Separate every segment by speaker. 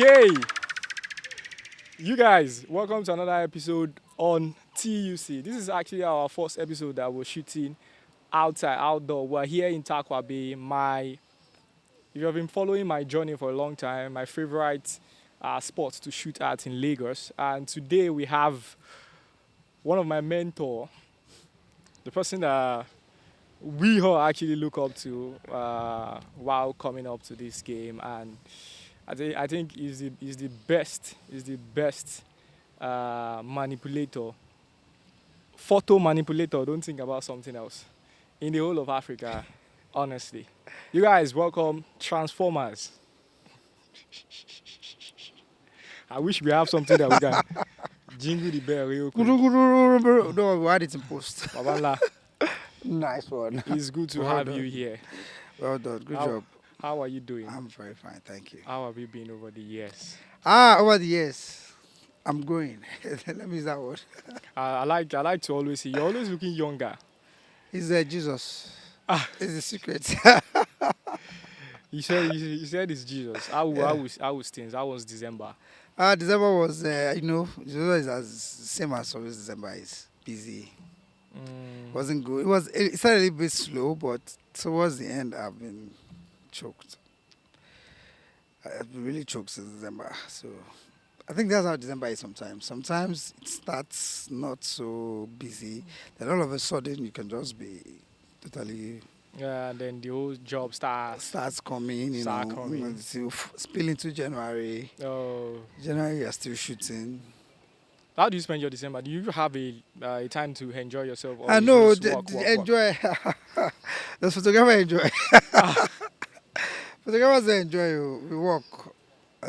Speaker 1: Okay, you guys, welcome to another episode on TUC. This is actually our first episode that we're shooting outdoor. We're here in Takwa Bay. If you have been following my journey for a long time, my favorite spot to shoot at in Lagos. And today we have one of my mentor, the person that we all actually look up to while coming up to this game, and I think he's the best manipulator, photo manipulator. Don't think about something else in the whole of Africa. Honestly, you guys, welcome TRANS4MAZ. I wish we have something that we can jingle the bell real quick.
Speaker 2: No, we had it in post.
Speaker 1: Babala,
Speaker 2: Nice one.
Speaker 1: it's good to
Speaker 2: Well
Speaker 1: have
Speaker 2: done.
Speaker 1: you here.
Speaker 2: Well done. Good
Speaker 1: How-
Speaker 2: job.
Speaker 1: How are you doing?
Speaker 2: I'm very fine. Thank you.
Speaker 1: How have you been over the years?
Speaker 2: Over the years, I'm growing. Let me use that word.
Speaker 1: I like to always see you're always looking younger.
Speaker 2: It's Jesus. It's the secret.
Speaker 1: You said it's Jesus. How was things? How was December?
Speaker 2: December was, December is as same as always. December is busy. Wasn't good. It started a little bit slow, but towards the end, I've been choked. I've been really choked since December. So I think that's how December is sometimes. Sometimes it starts not so busy. Then all of a sudden you can just be totally
Speaker 1: Yeah, and then the whole job
Speaker 2: starts coming, to spill into January.
Speaker 1: Oh,
Speaker 2: January you're still shooting.
Speaker 1: how do you spend your December? Do you have a time to enjoy yourself? Or
Speaker 2: I
Speaker 1: you
Speaker 2: know,
Speaker 1: just work?
Speaker 2: enjoy. The photographer enjoy. Photographers they enjoy. We work.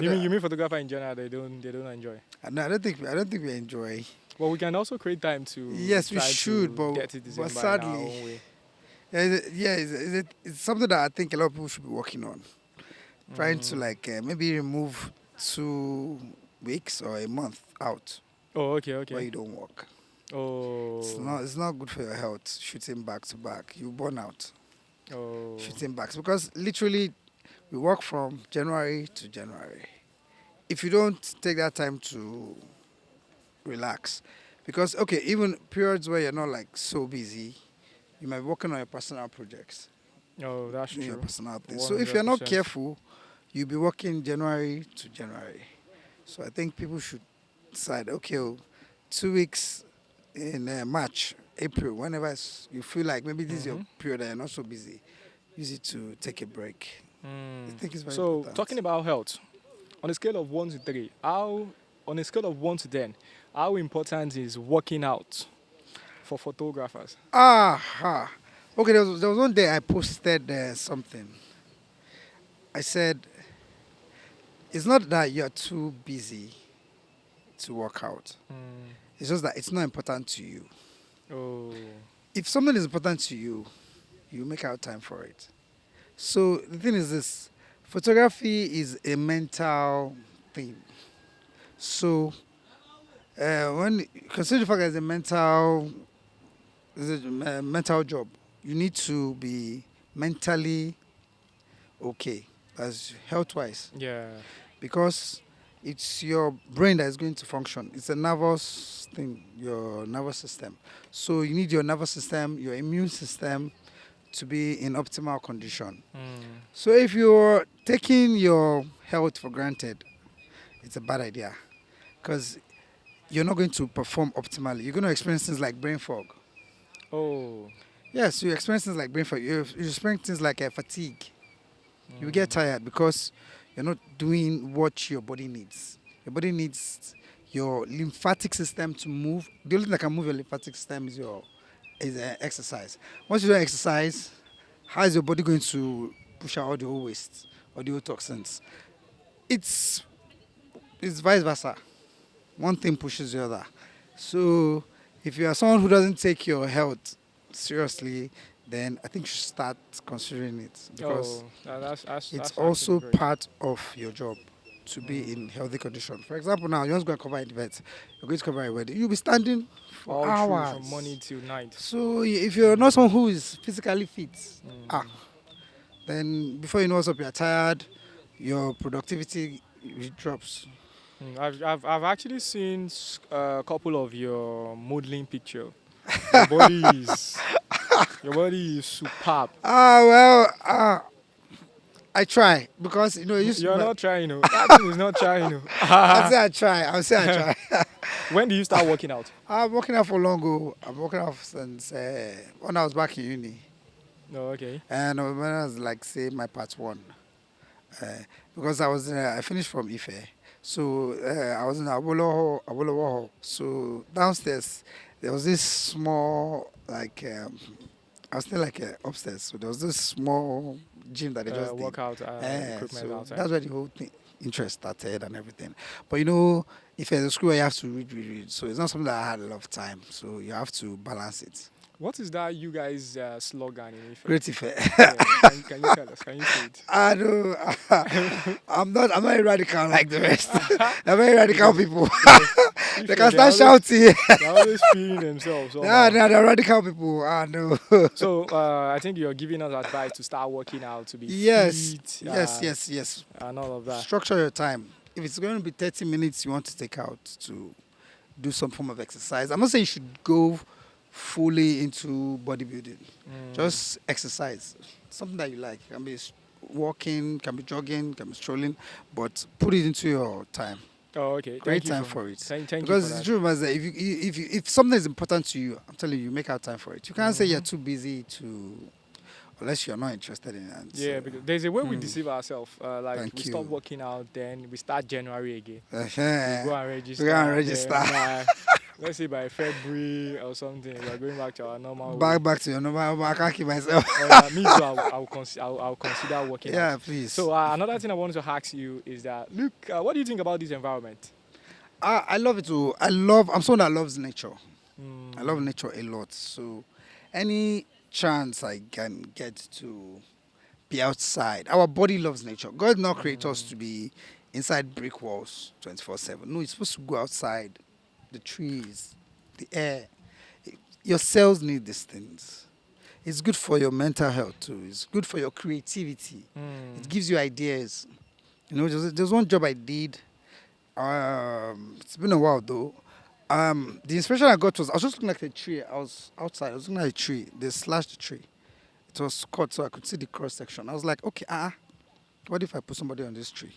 Speaker 1: You mean photographer in general? They don't enjoy.
Speaker 2: No, I don't think we enjoy.
Speaker 1: Well, we can also create time to.
Speaker 2: Yes, we
Speaker 1: try to
Speaker 2: should, but
Speaker 1: get to December in our
Speaker 2: sadly,
Speaker 1: own way.
Speaker 2: It's something that I think a lot of people should be working on. Trying to maybe remove 2 weeks or a month out
Speaker 1: Oh, okay.
Speaker 2: where you don't work.
Speaker 1: Oh.
Speaker 2: It's not good for your health shooting back to back. You burn out
Speaker 1: Oh.
Speaker 2: shooting backs because literally we work from January to January. If you don't take that time to relax, because even periods where you're not like so busy, you might be working on your personal projects.
Speaker 1: Oh, that's
Speaker 2: Doing your
Speaker 1: true.
Speaker 2: personal things. So if you're not
Speaker 1: 100%.
Speaker 2: careful, you'll be working January to January. So I think people should decide, 2 weeks in March, April, whenever you feel like maybe this is your period that you're not so busy, use it to take a break. I think it's very
Speaker 1: So,
Speaker 2: important.
Speaker 1: talking about health, on a scale of 1 to 3, on a scale of 1 to 10, how important is working out for photographers?
Speaker 2: Okay, there was one day I posted something. I said, it's not that you're too busy to work out. It's just that it's not important to you.
Speaker 1: Oh.
Speaker 2: If something is important to you, you make out time for it. So the thing is this, photography is a mental thing. So when consider the fact that it's a mental job, you need to be mentally okay, as health-wise,
Speaker 1: Yeah.
Speaker 2: because it's your brain that is going to function. It's a nervous thing, your nervous system. So you need your nervous system, your immune system to be in optimal condition. So if you're taking your health for granted, it's a bad idea because you're not going to perform optimally. You're going to experience things like brain fog.
Speaker 1: Oh.
Speaker 2: Yes, you experience things like brain fog. You experience things like fatigue. You get tired because you're not doing what your body needs. Your body needs your lymphatic system to move. The only thing that can move your lymphatic system is exercise. Once you don't exercise, how is your body going to push out all the old waste or the old toxins? It's vice versa. One thing pushes the other. So if you are someone who doesn't take your health seriously, then I think you should start considering it because it's also
Speaker 1: actually great.
Speaker 2: part of your job to be in healthy condition. For example, now you want to go and cover an event, you're going to cover a wedding, you'll be standing for
Speaker 1: all through
Speaker 2: hours.
Speaker 1: from morning till night.
Speaker 2: So if you're not someone who is physically fit, then before you know what's up, you're tired, your productivity it drops.
Speaker 1: I've actually seen a couple of your modeling picture. Your body is your body is superb.
Speaker 2: Well, I try because it used to be
Speaker 1: You're
Speaker 2: my,
Speaker 1: not trying, you know. That thing is not trying, you
Speaker 2: I
Speaker 1: know.
Speaker 2: say I try. I'll say I try.
Speaker 1: When do you start working out?
Speaker 2: I'm working out for long ago. I'm working out since when I was back in uni.
Speaker 1: No, okay.
Speaker 2: And when I was like, say, my part one. Uh, because I finished from Ife. So I was in Awolowo. So downstairs, there was this small, like, I was still like upstairs. So there was this small gym that they just did.
Speaker 1: Workout equipment
Speaker 2: So
Speaker 1: outside.
Speaker 2: that's where the whole thing, interest started and everything. But if there's a school where you have to read. So it's not something that I had a lot of time. So you have to balance it.
Speaker 1: What is that you guys slogan in Ife?
Speaker 2: Great Ife.
Speaker 1: Yeah, can you tell us? Can you say it?
Speaker 2: I know. I'm not a radical like the rest. I'm very radical
Speaker 1: Because
Speaker 2: people. They
Speaker 1: Ife,
Speaker 2: can start shouting.
Speaker 1: they're always feeling themselves.
Speaker 2: Nah,
Speaker 1: Somehow.
Speaker 2: they're radical people. I know.
Speaker 1: So I think you're giving us advice to start working out to be
Speaker 2: Yes.
Speaker 1: fit.
Speaker 2: Yes.
Speaker 1: And all of that.
Speaker 2: Structure your time. If it's going to be 30 minutes you want to take out to do some form of exercise, I'm not saying you should go fully into bodybuilding. Just exercise. Something that you like. Can be walking, can be jogging, can be strolling, but put it into your time.
Speaker 1: Oh, okay.
Speaker 2: Great
Speaker 1: Thank you
Speaker 2: time
Speaker 1: for
Speaker 2: for it.
Speaker 1: Thank you
Speaker 2: Because
Speaker 1: for
Speaker 2: it's
Speaker 1: that.
Speaker 2: true, Mazda, if something is important to you, I'm telling you, make out time for it. You can't say you're too busy to, unless you're not interested in it.
Speaker 1: Yeah,
Speaker 2: So,
Speaker 1: because there's a way we deceive ourselves. Like
Speaker 2: Thank
Speaker 1: we
Speaker 2: you.
Speaker 1: stop working out, then we start January again. We
Speaker 2: uh-huh.
Speaker 1: go and register.
Speaker 2: We go and register.
Speaker 1: Then let's say by February or something, we're going back to our normal way.
Speaker 2: Back to your number. I can't keep myself.
Speaker 1: Oh, yeah, me too. I'll consider working
Speaker 2: Yeah,
Speaker 1: out.
Speaker 2: please.
Speaker 1: So another thing I wanted to ask you is that, look, what do you think about this environment?
Speaker 2: I love it too. I'm someone that loves nature. I love nature a lot. So any chance I can get to be outside. Our body loves nature. God did not create us to be inside brick walls 24/7. No, you're supposed to go outside. The trees, the air. Your cells need these things. It's good for your mental health too. It's good for your creativity. It gives you ideas. There's one job I did. It's been a while though. The inspiration I got was I was just looking at a tree. I was outside. I was looking at a tree. They slashed the tree. It was cut so I could see the cross section. I was like, okay, what if I put somebody on this tree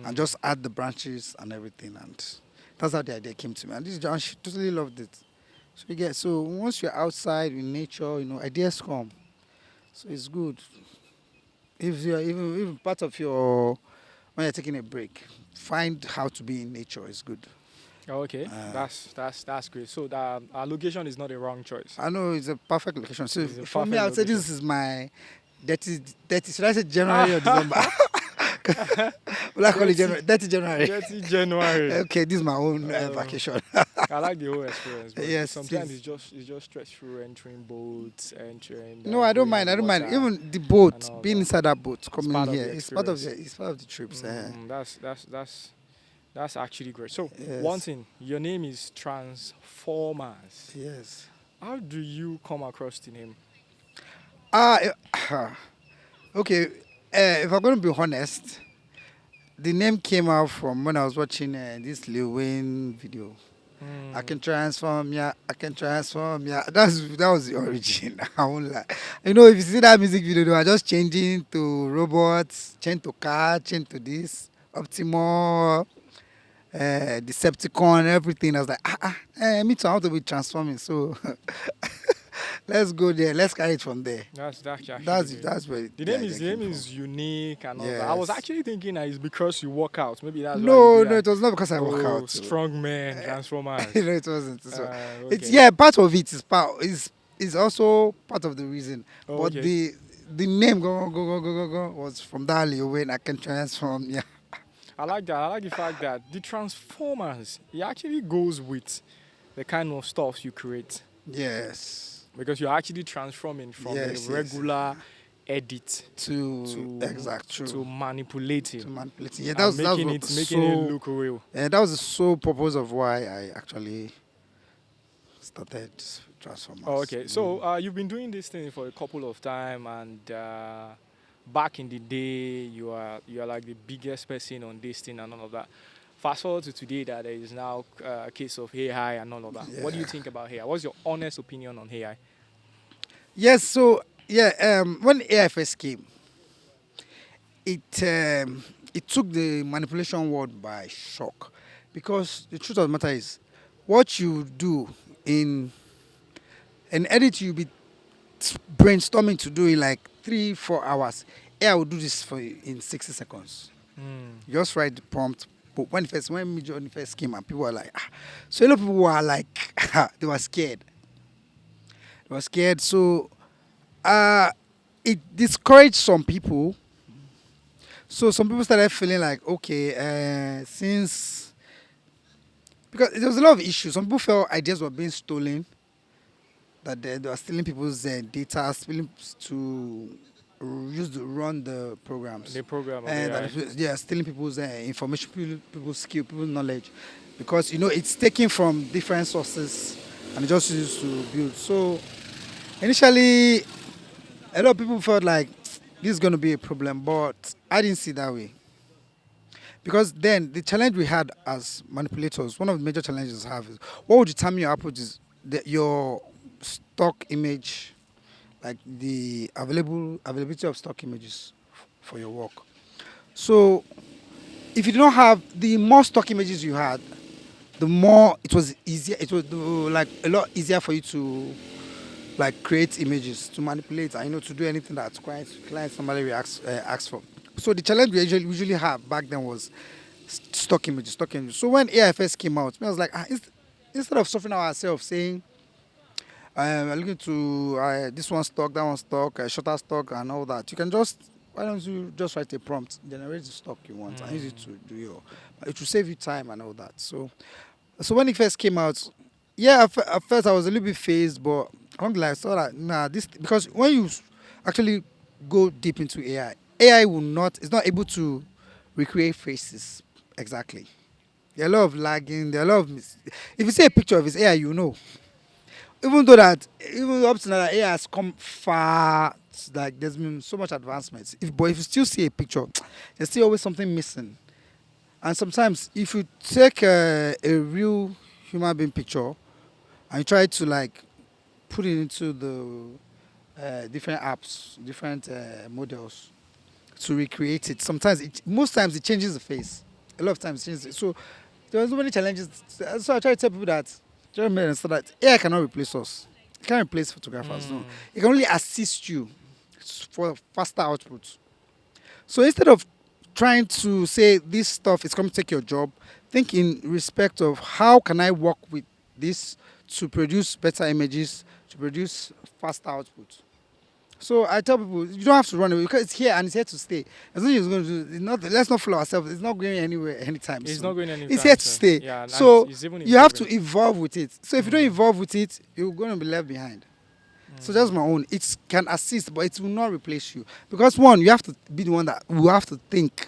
Speaker 2: and just add the branches and everything? And that's how the idea came to me. And she totally loved it. So once you're outside in nature, ideas come. So it's good. If you're even part of your when you're taking a break, find how to be in nature. It's good.
Speaker 1: Oh, okay, that's great. So our location is not a wrong choice.
Speaker 2: I know it's a perfect location. So
Speaker 1: It's a
Speaker 2: for me,
Speaker 1: perfect
Speaker 2: I would say
Speaker 1: location.
Speaker 2: this is my dirty. Should I say January or December? Will I call it January? Dirty January.
Speaker 1: 30 January.
Speaker 2: Okay, this is my own vacation.
Speaker 1: I like the whole experience, but
Speaker 2: Yes,
Speaker 1: sometimes
Speaker 2: please.
Speaker 1: it's just stressful entering boats, entering.
Speaker 2: No, I don't
Speaker 1: going in
Speaker 2: mind.
Speaker 1: the
Speaker 2: I don't mind.
Speaker 1: water.
Speaker 2: Even the boat,
Speaker 1: and all
Speaker 2: being
Speaker 1: that.
Speaker 2: inside that boat,
Speaker 1: part
Speaker 2: coming
Speaker 1: of
Speaker 2: here,
Speaker 1: the
Speaker 2: it's part of
Speaker 1: experience.
Speaker 2: it's part of the trips.
Speaker 1: That's actually great. So
Speaker 2: Yes.
Speaker 1: one thing, your name is TRANS4MAZ.
Speaker 2: Yes.
Speaker 1: How do you come across the name?
Speaker 2: Okay. If I'm going to be honest, the name came out from when I was watching this Lil Wayne video. I can transform ya. I can transform ya. That was the origin. I won't lie. If you see that music video, they were just changing to robots, change to car, change to this, Optimal, Decepticon, everything. I was like, me too. I want to be transforming. So let's go there. Let's carry it from there.
Speaker 1: That's actually great.
Speaker 2: That's where
Speaker 1: The name
Speaker 2: idea
Speaker 1: is
Speaker 2: came from.
Speaker 1: unique and all that. I was
Speaker 2: Yes.
Speaker 1: actually thinking that it's because you work out. Maybe that's why
Speaker 2: No,
Speaker 1: you do that.
Speaker 2: it was not because I work out.
Speaker 1: Strong man, transformers.
Speaker 2: No, it wasn't. So
Speaker 1: Okay.
Speaker 2: part of it is also part of the reason.
Speaker 1: Oh,
Speaker 2: But
Speaker 1: okay.
Speaker 2: the name go was from that Lil Wayne. I can transform. Yeah.
Speaker 1: I like that. I like the fact that the transformers it actually goes with the kind of stuff you create
Speaker 2: Yes.
Speaker 1: because you're actually transforming from
Speaker 2: Yes,
Speaker 1: a
Speaker 2: yes.
Speaker 1: regular edit
Speaker 2: To exact true.
Speaker 1: to manipulating
Speaker 2: To manipulate. Yeah,
Speaker 1: and
Speaker 2: that was
Speaker 1: making it look real.
Speaker 2: that was the sole purpose of why I actually started Transformers.
Speaker 1: Oh, okay. So you've been doing this thing for a couple of time, and back in the day you are like the biggest person on this thing and all of that. Fast forward to today that there is now a case of AI and all of that. What do you
Speaker 2: Yeah.
Speaker 1: think about AI? What's your honest opinion on AI?
Speaker 2: Yes. So yeah, when AI first came, it took the manipulation world by shock, because the truth of the matter is, what you do in an edit you be brainstorming to do in like 3 4 hours, AI will do this for you in 60 seconds.
Speaker 1: Mm.
Speaker 2: You just write the prompt. But when Midjourney first came and people were like, so a lot of people were like, they were scared. They were scared. So uh, it discouraged some people. So some people started feeling like, okay, since, because there was a lot of issues. Some people felt ideas were being stolen, that they were stealing people's data, stealing to use to run the programs,
Speaker 1: The program of
Speaker 2: and
Speaker 1: AI.
Speaker 2: that yeah, stealing people's information, people's skill, people's knowledge, because it's taken from different sources and it just used to build. So initially, a lot of people felt like this is going to be a problem, but I didn't see it that way. Because then the challenge we had as manipulators, one of the major challenges I have is, what would determine your output is your stock image, like the availability of stock images for your work. So if you do not have, the more stock images you had, the more it was easier. It was like a lot easier for you to like create images, to manipulate, and to do anything that clients normally reacts asks for. So the challenge we usually have back then was stock images, stock images. So when AI first came out, I was like, instead of suffering ourselves saying, we're looking to this one stock, that one stock, shorter stock, and all that, you can just, why don't you just write a prompt, generate the stock you want, and use it to do your, it will save you time and all that. So when it first came out, yeah, at first I was a little bit phased, but alhamdulillah, I saw that, nah, this, because when you actually go deep into AI will not, it's not able to recreate faces exactly. There are a lot of lagging, there are a lot of, if you see a picture of his AI, you know. Even though that, even up to now, that AI has come far, like there's been so much advancement. But if you still see a picture, there's still always something missing. And sometimes, if you take a real human being picture and you try to like put it into the different apps, different models to recreate it, most times it changes the face. A lot of times it changes it. So there are so many challenges. So I try to tell people that, so that AI cannot replace us. It can't replace photographers. No, it can only assist you for faster output. So instead of trying to say this stuff is going to take your job, think in respect of how can I work with this to produce better images, to produce faster output. So I tell people, you don't have to run away, because it's here and it's here to stay. As long as it's going to do, let's not fool ourselves. It's not going anywhere anytime
Speaker 1: It's
Speaker 2: soon.
Speaker 1: not going
Speaker 2: It's here
Speaker 1: anytime
Speaker 2: to
Speaker 1: soon.
Speaker 2: stay.
Speaker 1: Yeah, and
Speaker 2: So
Speaker 1: it's even
Speaker 2: you have to
Speaker 1: improving.
Speaker 2: evolve with it. So if you don't evolve with it, you're going to be left behind. So that's my own. It can assist, but it will not replace you. Because one, you have to be the one that will have to think.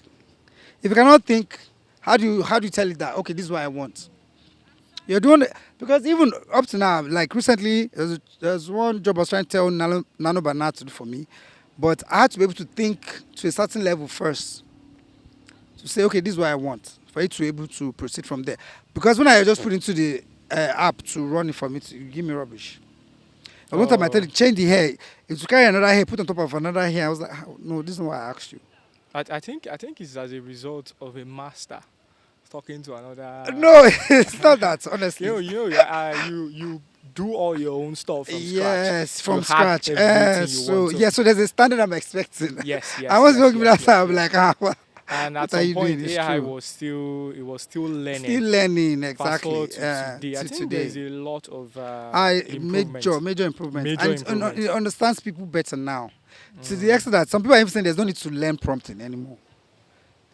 Speaker 2: If you cannot think, how do you tell it that, okay, this is what I want? You're doing it, because even up to now, like recently, there's one job I was trying to tell Nano Banana to do for me, but I had to be able to think to a certain level first to say, okay, this is what I want, for it to be able to proceed from there. Because when I just put into the app to run it for me, to give me rubbish. And one time I tell
Speaker 1: Oh,
Speaker 2: it, change the hair. If you carry another hair, put on top of another hair, I was like, no, this is not what I asked you.
Speaker 1: I think it's as a result of a master talking to another.
Speaker 2: No, it's not that, honestly.
Speaker 1: You do all your own stuff from scratch.
Speaker 2: Yes,
Speaker 1: You
Speaker 2: from
Speaker 1: have
Speaker 2: scratch.
Speaker 1: everything you want
Speaker 2: So
Speaker 1: to.
Speaker 2: yeah, so there's a standard I'm expecting.
Speaker 1: Yes,
Speaker 2: I
Speaker 1: yes,
Speaker 2: was
Speaker 1: yes,
Speaker 2: going to be
Speaker 1: yes,
Speaker 2: that,
Speaker 1: yes,
Speaker 2: I'm
Speaker 1: yes.
Speaker 2: like,
Speaker 1: And at
Speaker 2: what are
Speaker 1: some
Speaker 2: you doing?
Speaker 1: point,
Speaker 2: It's
Speaker 1: AI
Speaker 2: true.
Speaker 1: was still
Speaker 2: Still
Speaker 1: learning.
Speaker 2: learning,
Speaker 1: Fast
Speaker 2: exactly.
Speaker 1: forward to today. I
Speaker 2: To
Speaker 1: think there's
Speaker 2: today.
Speaker 1: a lot of
Speaker 2: I
Speaker 1: improvements.
Speaker 2: major improvements,
Speaker 1: Major
Speaker 2: and
Speaker 1: improvements.
Speaker 2: it understands people better now. To the extent that some people are even saying there's no need to learn prompting anymore.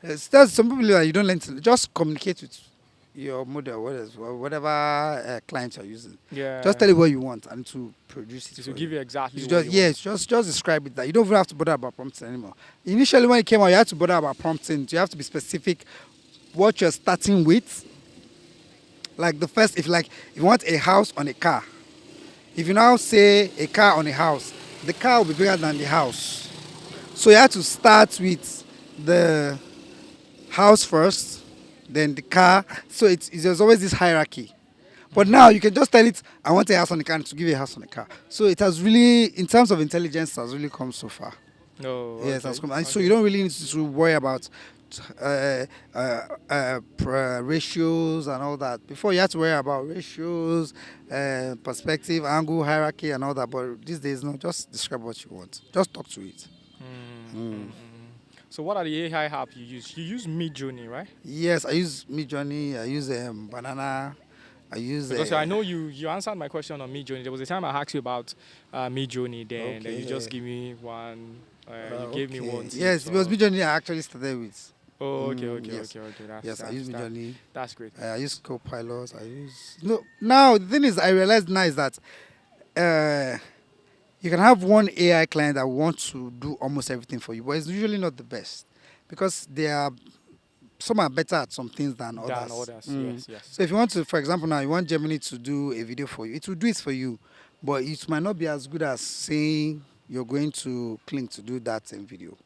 Speaker 2: There's some people that you don't learn to just communicate with your model, whatever client you're using. Just
Speaker 1: Yeah.
Speaker 2: tell it what you want and to produce it
Speaker 1: To
Speaker 2: for
Speaker 1: give
Speaker 2: you.
Speaker 1: you exactly
Speaker 2: It's
Speaker 1: what
Speaker 2: just
Speaker 1: you
Speaker 2: yeah,
Speaker 1: want.
Speaker 2: it's just describe it, that you don't even have to bother about prompting anymore. Initially, when it came out, you had to bother about prompting. You have to be specific what you're starting with. Like the first, if you want a house on a car, if you now say a car on a house, the car will be bigger than the house. So you had to start with the house first, then the car. So there's always this hierarchy. But now you can just tell it, I want a house on the car, and to give you a house on the car. So it has really, in terms of intelligence, has really come so far.
Speaker 1: No,
Speaker 2: Yes,
Speaker 1: okay,
Speaker 2: has come. And so you
Speaker 1: okay.
Speaker 2: don't really need to worry about ratios and all that. Before you had to worry about ratios, perspective, angle, hierarchy, and all that. But these days, no, just describe what you want. Just talk to it.
Speaker 1: So what are the AI app you use? You use Midjourney, right?
Speaker 2: Yes, I use Midjourney. I use Banana. I use
Speaker 1: Because I know you answered my question on Midjourney. There was a time I asked you about Midjourney, then you just
Speaker 2: okay.
Speaker 1: give me one. You gave me one tip.
Speaker 2: Yes, because
Speaker 1: So
Speaker 2: Midjourney I actually started with.
Speaker 1: oh, okay, okay,
Speaker 2: Yes.
Speaker 1: okay, okay.
Speaker 2: Yes, I use Midjourney.
Speaker 1: That's great.
Speaker 2: I use Copilot. I use no. Now the thing is, I realized now is that you can have one AI client that wants to do almost everything for you, but it's usually not the best because some are better at some things than others.
Speaker 1: Than others, yes, yes.
Speaker 2: So if you want to, for example, now you want Germany to do a video for you, it will do it for you, but it might not be as good as saying you're going to Cling to do that in video.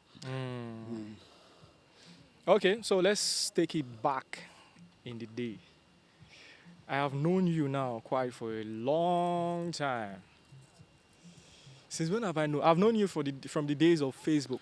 Speaker 1: Okay, so let's take it back in the day. I have known you now quite for a long time. Since when have I known? I've known you from the days of Facebook.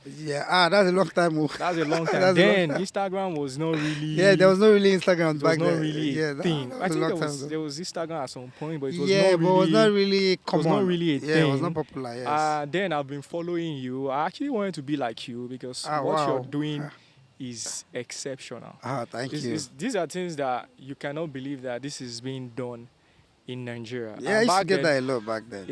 Speaker 2: Yeah, that's a long time.
Speaker 1: That's a long time.
Speaker 2: That's a long
Speaker 1: Then
Speaker 2: time.
Speaker 1: Instagram was not really.
Speaker 2: Yeah, there was no really Instagram
Speaker 1: It was
Speaker 2: back
Speaker 1: not
Speaker 2: then.
Speaker 1: really
Speaker 2: Yeah,
Speaker 1: a thing.
Speaker 2: that
Speaker 1: I
Speaker 2: was a
Speaker 1: think
Speaker 2: long time ago.
Speaker 1: there was Instagram at some point, but it was
Speaker 2: Yeah,
Speaker 1: not
Speaker 2: but
Speaker 1: really.
Speaker 2: it was not really
Speaker 1: It
Speaker 2: common.
Speaker 1: was not really a
Speaker 2: Yeah,
Speaker 1: thing.
Speaker 2: it was not popular. Yes.
Speaker 1: Then I've been following you. I actually wanted to be like you because what you're
Speaker 2: Wow.
Speaker 1: doing is exceptional.
Speaker 2: Thank you.
Speaker 1: These are things that you cannot believe that this is being done in Nigeria.
Speaker 2: Yeah, I
Speaker 1: And
Speaker 2: used to
Speaker 1: back
Speaker 2: get
Speaker 1: then,
Speaker 2: that a lot back then.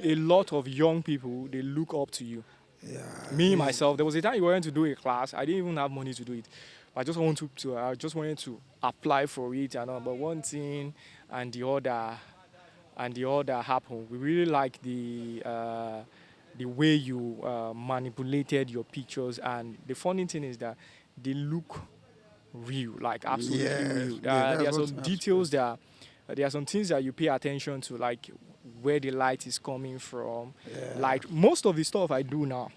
Speaker 1: a lot of young people they look up to you.
Speaker 2: Yeah.
Speaker 1: Me myself, there was a time you wanted to do a class. I didn't even have money to do it. I just wanted to apply for it and all. But one thing and the other happened. We really like the way you manipulated your pictures, and the funny thing is that they look real, like absolutely
Speaker 2: Yeah,
Speaker 1: real.
Speaker 2: yeah,
Speaker 1: There are
Speaker 2: that's
Speaker 1: some
Speaker 2: what
Speaker 1: details that there are some things that you pay attention to, like where the light is coming from.
Speaker 2: Yeah.
Speaker 1: Like most of the stuff I do now,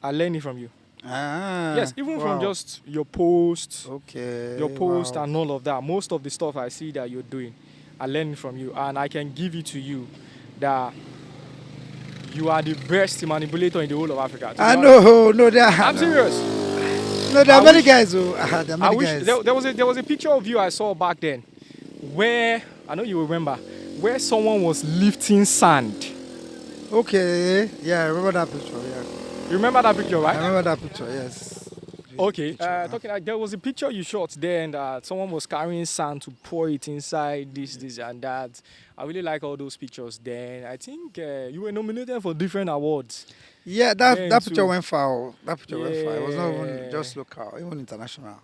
Speaker 1: I learn it from you. Yes, even from
Speaker 2: wow.
Speaker 1: just your posts,
Speaker 2: Okay.
Speaker 1: your post, and all of that. Most of the stuff I see that you're doing, I learn it from you, and I can give it to you that you are the best manipulator in the whole of Africa. To be
Speaker 2: I
Speaker 1: honest.
Speaker 2: know, no, there.
Speaker 1: I'm serious.
Speaker 2: No, there are
Speaker 1: I
Speaker 2: many
Speaker 1: wish-
Speaker 2: guys. Oh, there are
Speaker 1: I
Speaker 2: many
Speaker 1: wish
Speaker 2: guys.
Speaker 1: there was a picture of you I saw back then, where I know you remember, where someone was lifting sand.
Speaker 2: Okay. Yeah, I remember that picture. Yeah,
Speaker 1: You remember that picture,
Speaker 2: I
Speaker 1: right?
Speaker 2: remember that picture. Yes.
Speaker 1: Okay.
Speaker 2: Picture,
Speaker 1: Talking like there was a picture you shot there, and someone was carrying sand to pour it inside this, and that. I really like all those pictures. Then I think you were nominated for different awards.
Speaker 2: Yeah,
Speaker 1: Then
Speaker 2: that picture
Speaker 1: too.
Speaker 2: went far. That picture went far. It was not even
Speaker 1: Yeah.
Speaker 2: just local, even international.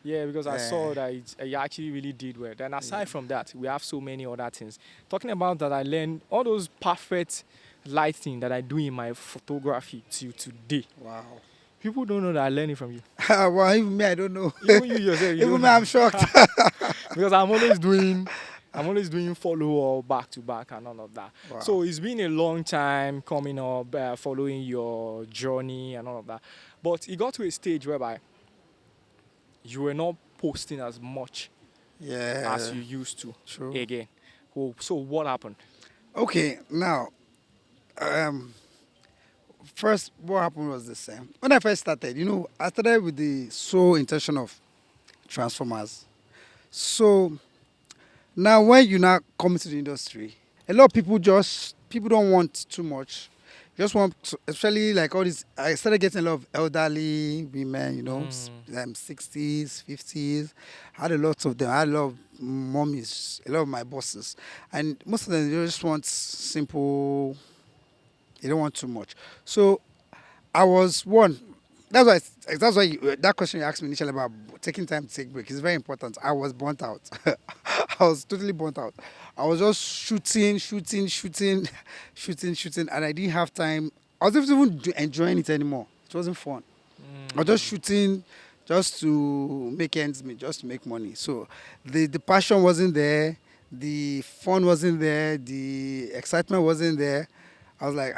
Speaker 1: Yeah, because I
Speaker 2: Yeah.
Speaker 1: saw that you actually really did well. Then aside from that, we have so many other things. Talking about that, I learned all those perfect lighting that I do in my photography till today.
Speaker 2: Wow.
Speaker 1: People don't know that I learned it from you.
Speaker 2: Well, even me, I don't know.
Speaker 1: Even you yourself, you
Speaker 2: Even
Speaker 1: don't
Speaker 2: me, I'm shocked.
Speaker 1: because I'm always doing follow up back to back and all of that.
Speaker 2: Wow.
Speaker 1: So it's been a long time coming up, following your journey and all of that. But it got to a stage whereby you were not posting as much
Speaker 2: Yeah.
Speaker 1: as you used to
Speaker 2: True.
Speaker 1: again. So what happened?
Speaker 2: Okay, now, first, what happened was the same. When I first started, I started with the sole intention of transformers. So now, when you now come into the industry, a lot of people don't want too much. Just want, especially like all these. I started getting a lot of elderly women, 60s, 50s. I had a lot of them. I had a lot of mommies, a lot of my bosses, and most of them they just want simple. They don't want too much. So I was one. That's why that question you asked me initially about taking time to take break is very important. I was burnt out. I was totally burnt out. I was just shooting, and I didn't have time. I wasn't even enjoying it anymore. It wasn't fun. I was just shooting just to make ends meet, just to make money. So the passion wasn't there, the fun wasn't there, the excitement wasn't there. I was like,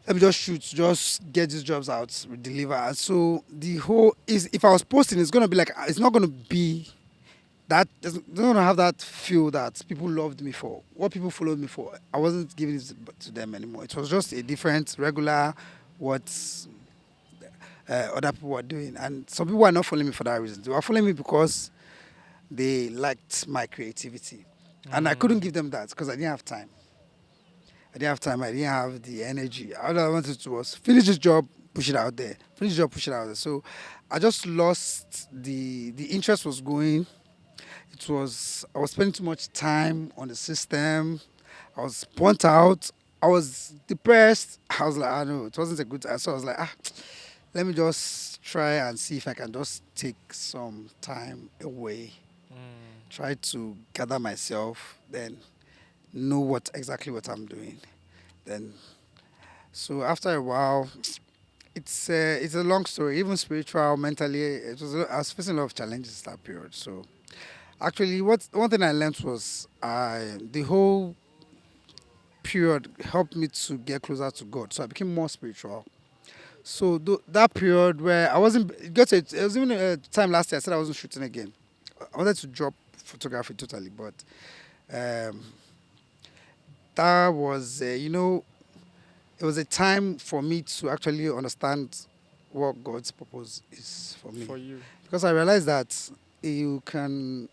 Speaker 2: let me just shoot, just get these jobs out, deliver. And so the whole is, if I was posting, it's gonna be like, it's not gonna be that, it's not gonna have that feel that people loved me for, what people followed me for. I wasn't giving it to them anymore. It was just a different, regular, what other people were doing. And some people are not following me for that reason. They were following me because they liked my creativity. And I couldn't give them that because I didn't have time. I didn't have time. I didn't have the energy. All I wanted to do was finish this job, push it out there. Finish the job, push it out there. So I just lost the interest was going. It was, I was spending too much time on the system. I was burnt out. I was depressed. I was like, I know it wasn't a good time. So I was like, let me just try and see if I can just take some time away. Try to gather myself, then know what exactly what I'm doing. Then, so after a while, it's a long story. Even spiritual, mentally, I was facing a lot of challenges that period. So actually, one thing I learned was the whole period helped me to get closer to God. So I became more spiritual. So that period where I wasn't, it was even a time last year I said I wasn't shooting again. I wanted to drop photography totally, but um, that was, it was a time for me to actually understand what God's purpose is for me.
Speaker 1: For you.
Speaker 2: Because I realized that you can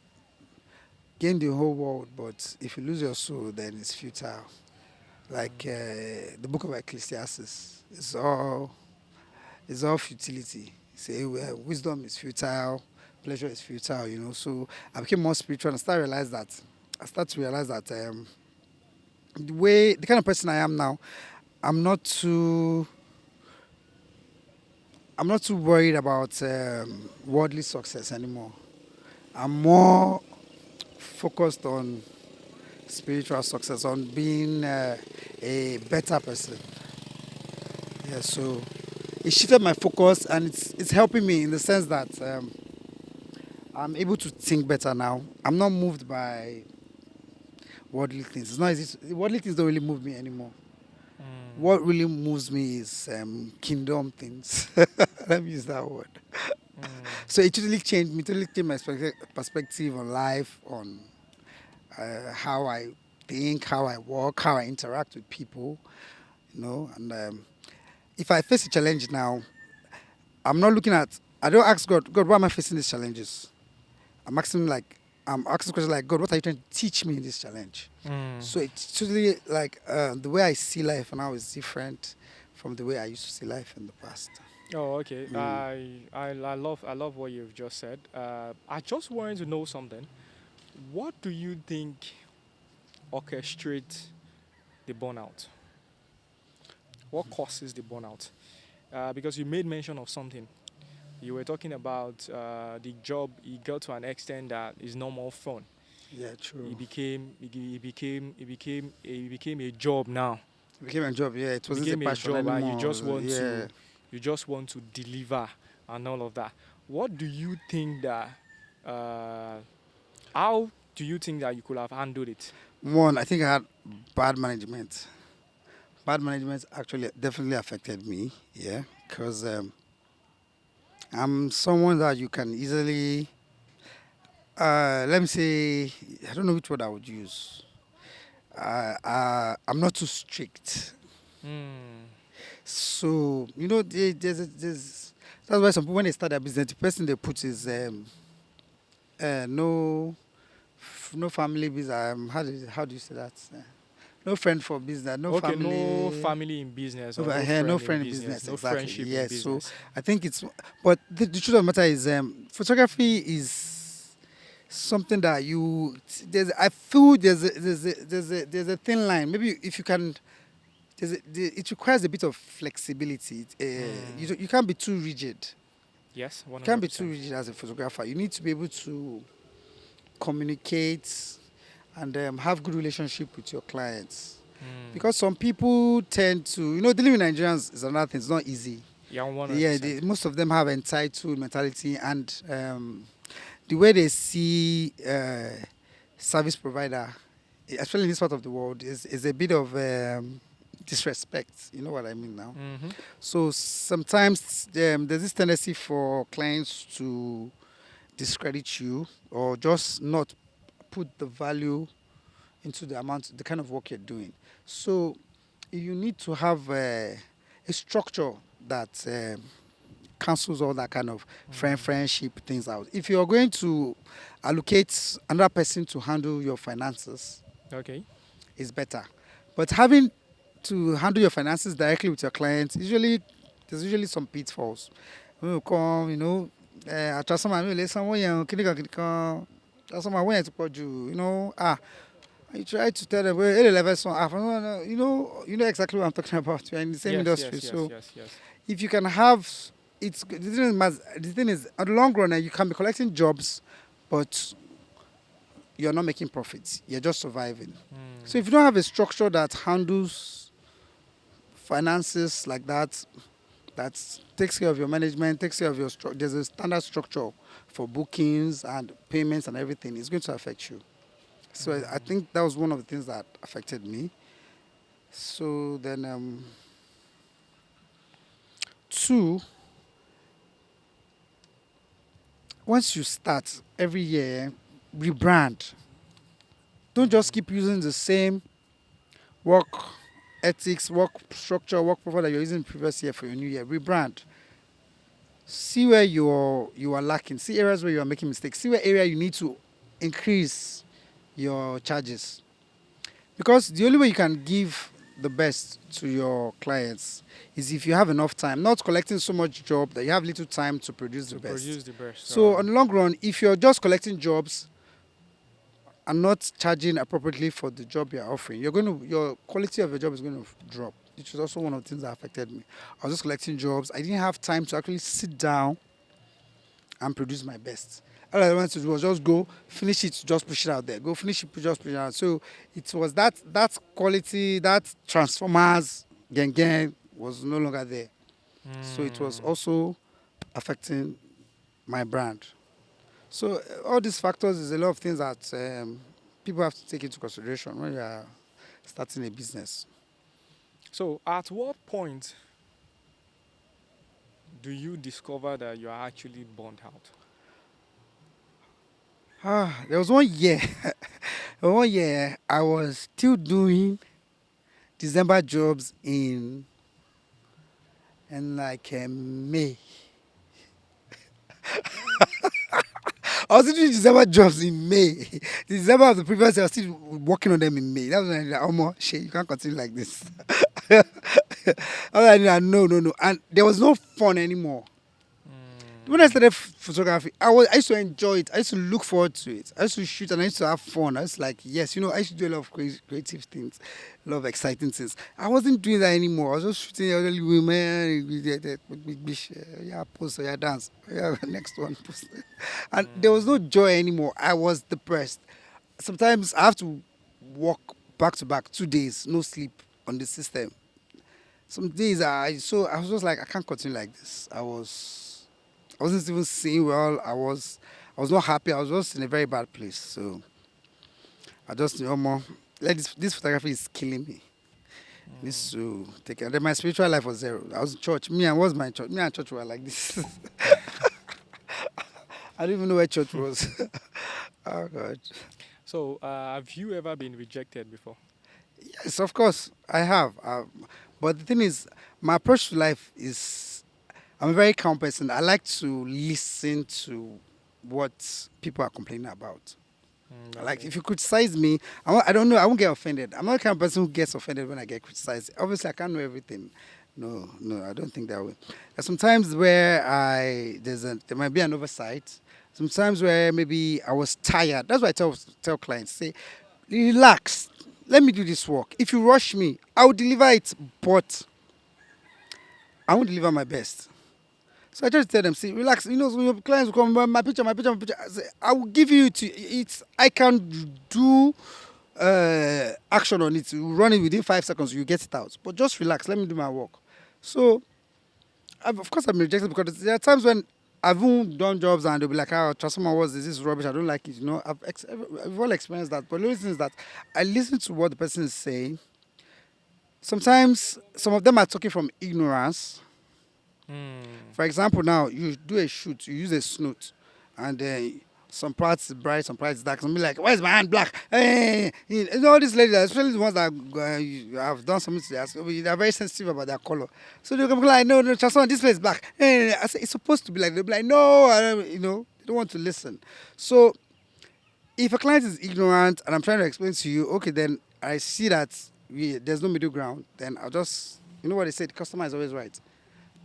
Speaker 2: gain the whole world, but if you lose your soul, then it's futile. Like the book of Ecclesiastes, it's all futility. Say wisdom is futile, pleasure is futile, So I became more spiritual and I started to realize that the kind of person I am now, I'm not too worried about worldly success anymore. I'm more focused on spiritual success, on being a better person. Yeah, so it shifted my focus, and it's helping me in the sense that I'm able to think better now. I'm not moved by worldly things. It's not easy. Worldly things don't really move me anymore. What really moves me is kingdom things. Let me use that word. So it totally changed me. Totally changed my perspective on life, on how I think, how I work, how I interact with people. And if I face a challenge now, I don't ask God, why am I facing these challenges? I'm asking questions like, God, what are you trying to teach me in this challenge? So it's totally like the way I see life now is different from the way I used to see life in the past.
Speaker 1: Oh, okay. I love what you've just said. I just wanted to know something. What do you think orchestrates the burnout? What causes the burnout? Because you made mention of something. You were talking about the job. It got to an extent that is no more fun.
Speaker 2: Yeah, true.
Speaker 1: It became a job now.
Speaker 2: It became a job. Yeah, it
Speaker 1: It
Speaker 2: wasn't a
Speaker 1: became a
Speaker 2: passion
Speaker 1: job, and
Speaker 2: anymore. Yeah.
Speaker 1: you just want to deliver and all of that. What do you think that? How do you think that you could have handled it?
Speaker 2: One, I think I had bad management. Bad management actually definitely affected me. Yeah, because I'm someone that you can easily, let me say, I don't know which word I would use. I'm not too strict.
Speaker 1: Hmm.
Speaker 2: So, that's why some people, when they start their business, the person they put is no family business. How do you say that? No friend for business, no
Speaker 1: Okay,
Speaker 2: family.
Speaker 1: no family in business or
Speaker 2: No
Speaker 1: no
Speaker 2: friend
Speaker 1: friend
Speaker 2: in
Speaker 1: in business,
Speaker 2: business,
Speaker 1: no
Speaker 2: exactly.
Speaker 1: friendship in
Speaker 2: Yes, so
Speaker 1: business.
Speaker 2: I think but the truth of the matter is, photography is something that I feel there's a thin line. Maybe if you can, it requires a bit of flexibility. You can't be too rigid.
Speaker 1: Yes,
Speaker 2: You can't be too
Speaker 1: 100%.
Speaker 2: rigid as a photographer. You need to be able to communicate and have good relationship with your clients. Because some people tend to, dealing with Nigerians is another thing. It's not easy.
Speaker 1: Yeah,
Speaker 2: Yeah,
Speaker 1: 100%.
Speaker 2: most of them have entitled mentality, and the way they see service provider, especially in this part of the world, is a bit of disrespect. You know what I mean now?
Speaker 1: Mm-hmm.
Speaker 2: So sometimes there's this tendency for clients to discredit you or just not put the value into the amount, the kind of work you're doing. So you need to have a structure that cancels all that kind of friendship things out. If you're going to allocate another person to handle your finances,
Speaker 1: Okay.
Speaker 2: it's better. But having to handle your finances directly with your clients, usually there's usually some pitfalls. When you come, I trust someone, someone, someone when you know, I try to tell them, well, hey, level so, no, no, you know exactly what I'm talking about. You're in the same
Speaker 1: Yes,
Speaker 2: industry,
Speaker 1: yes, yes,
Speaker 2: so
Speaker 1: yes, yes.
Speaker 2: if you can have, the thing is, at the long run, you can be collecting jobs, but you're not making profits. You're just surviving. So if you don't have a structure that handles finances like that, that takes care of your management, takes care of your there's a standard structure for bookings and payments and everything. It's going to affect you. So I think that was one of the things that affected me. So then, two, once you start every year, rebrand. Don't just keep using the same work ethics, work structure, work profile that you're using previous year for your new year. Rebrand. See where you are lacking. See areas where you are making mistakes. See where area you need to increase your charges. Because the only way you can give the best to your clients is if you have enough time, not collecting so much job that you have little time to produce the
Speaker 1: To
Speaker 2: best.
Speaker 1: produce the best.
Speaker 2: So on the long run, if you're just collecting jobs and not charging appropriately for the job you're offering, your quality of your job is going to drop. Which is also one of the things that affected me. I was just collecting jobs. I didn't have time to actually sit down and produce my best. All I wanted to do was just go, finish it, just push it out there. Go finish it, just push it out. So it was that quality, that transformers, gang was no longer there. So it was also affecting my brand. So all these factors is a lot of things that people have to take into consideration when you are starting a business.
Speaker 1: So, at what point do you discover that you are actually burnt out?
Speaker 2: There was one year, one year I was still doing December jobs in like May. I was doing December jobs in May. The December of the previous year, I was still working on them in May. That was when I like, oh, shit, you can't continue like this. I was like, no, no, no. And there was no fun anymore. When I started photography, I used to enjoy it. I used to look forward to it. I used to shoot and I used to have fun. I was like, yes, I used to do a lot of creative things, a lot of exciting things. I wasn't doing that anymore. I was just shooting elderly women, yeah, post, yeah, dance, yeah, next one, post. And there was no joy anymore. I was depressed. Sometimes I have to work back to back 2 days, no sleep on the system. Some days I was just like, I can't continue like this. I wasn't even seeing well. I was not happy. I was just in a very bad place. So I just more. Like this photography is killing me. Needs to take it. Then my spiritual life was zero. I was in church. Me and was my church. Me and church were like this. I don't even know where church was. Oh God.
Speaker 1: So, have you ever been rejected before?
Speaker 2: Yes, of course I have. But the thing is, my approach to life is I'm a very calm person. I like to listen to what people are complaining about. Like
Speaker 1: Okay.
Speaker 2: if you criticize me, I don't know. I won't get offended. I'm not the kind of person who gets offended when I get criticized. Obviously, I can't know everything. No, no, I don't think that way. There's sometimes where there might be an oversight. Sometimes where maybe I was tired. That's why I tell clients, say, relax. Let me do this work. If you rush me, I will deliver it, but I won't deliver my best. So I just tell them, see, relax. When your clients will come, my picture, my picture, my picture. I will give you it's. I can do action on it. You run it within 5 seconds, you get it out. But just relax. Let me do my work. So, of course, I'm rejected because there are times when I've even done jobs and they'll be like, "Oh, transformer was this is rubbish. I don't like it." I've all experienced that. But the only thing is that I listen to what the person is saying. Sometimes some of them are talking from ignorance.
Speaker 1: Mm.
Speaker 2: For example, now you do a shoot, you use a snoot, and some parts is bright, some parts is dark. Some be like, "Why is my hand black?" Hey, all these ladies, especially the ones that have done something to their skin, they are very sensitive about their color. So they come like, "No, no, just this place is black." Hey, I say it's supposed to be like. They'll be like, "No, I don't, they don't want to listen." So if a client is ignorant and I'm trying to explain to you, okay, then I see that there's no middle ground. Then I'll just, you know what they say, the customer is always right.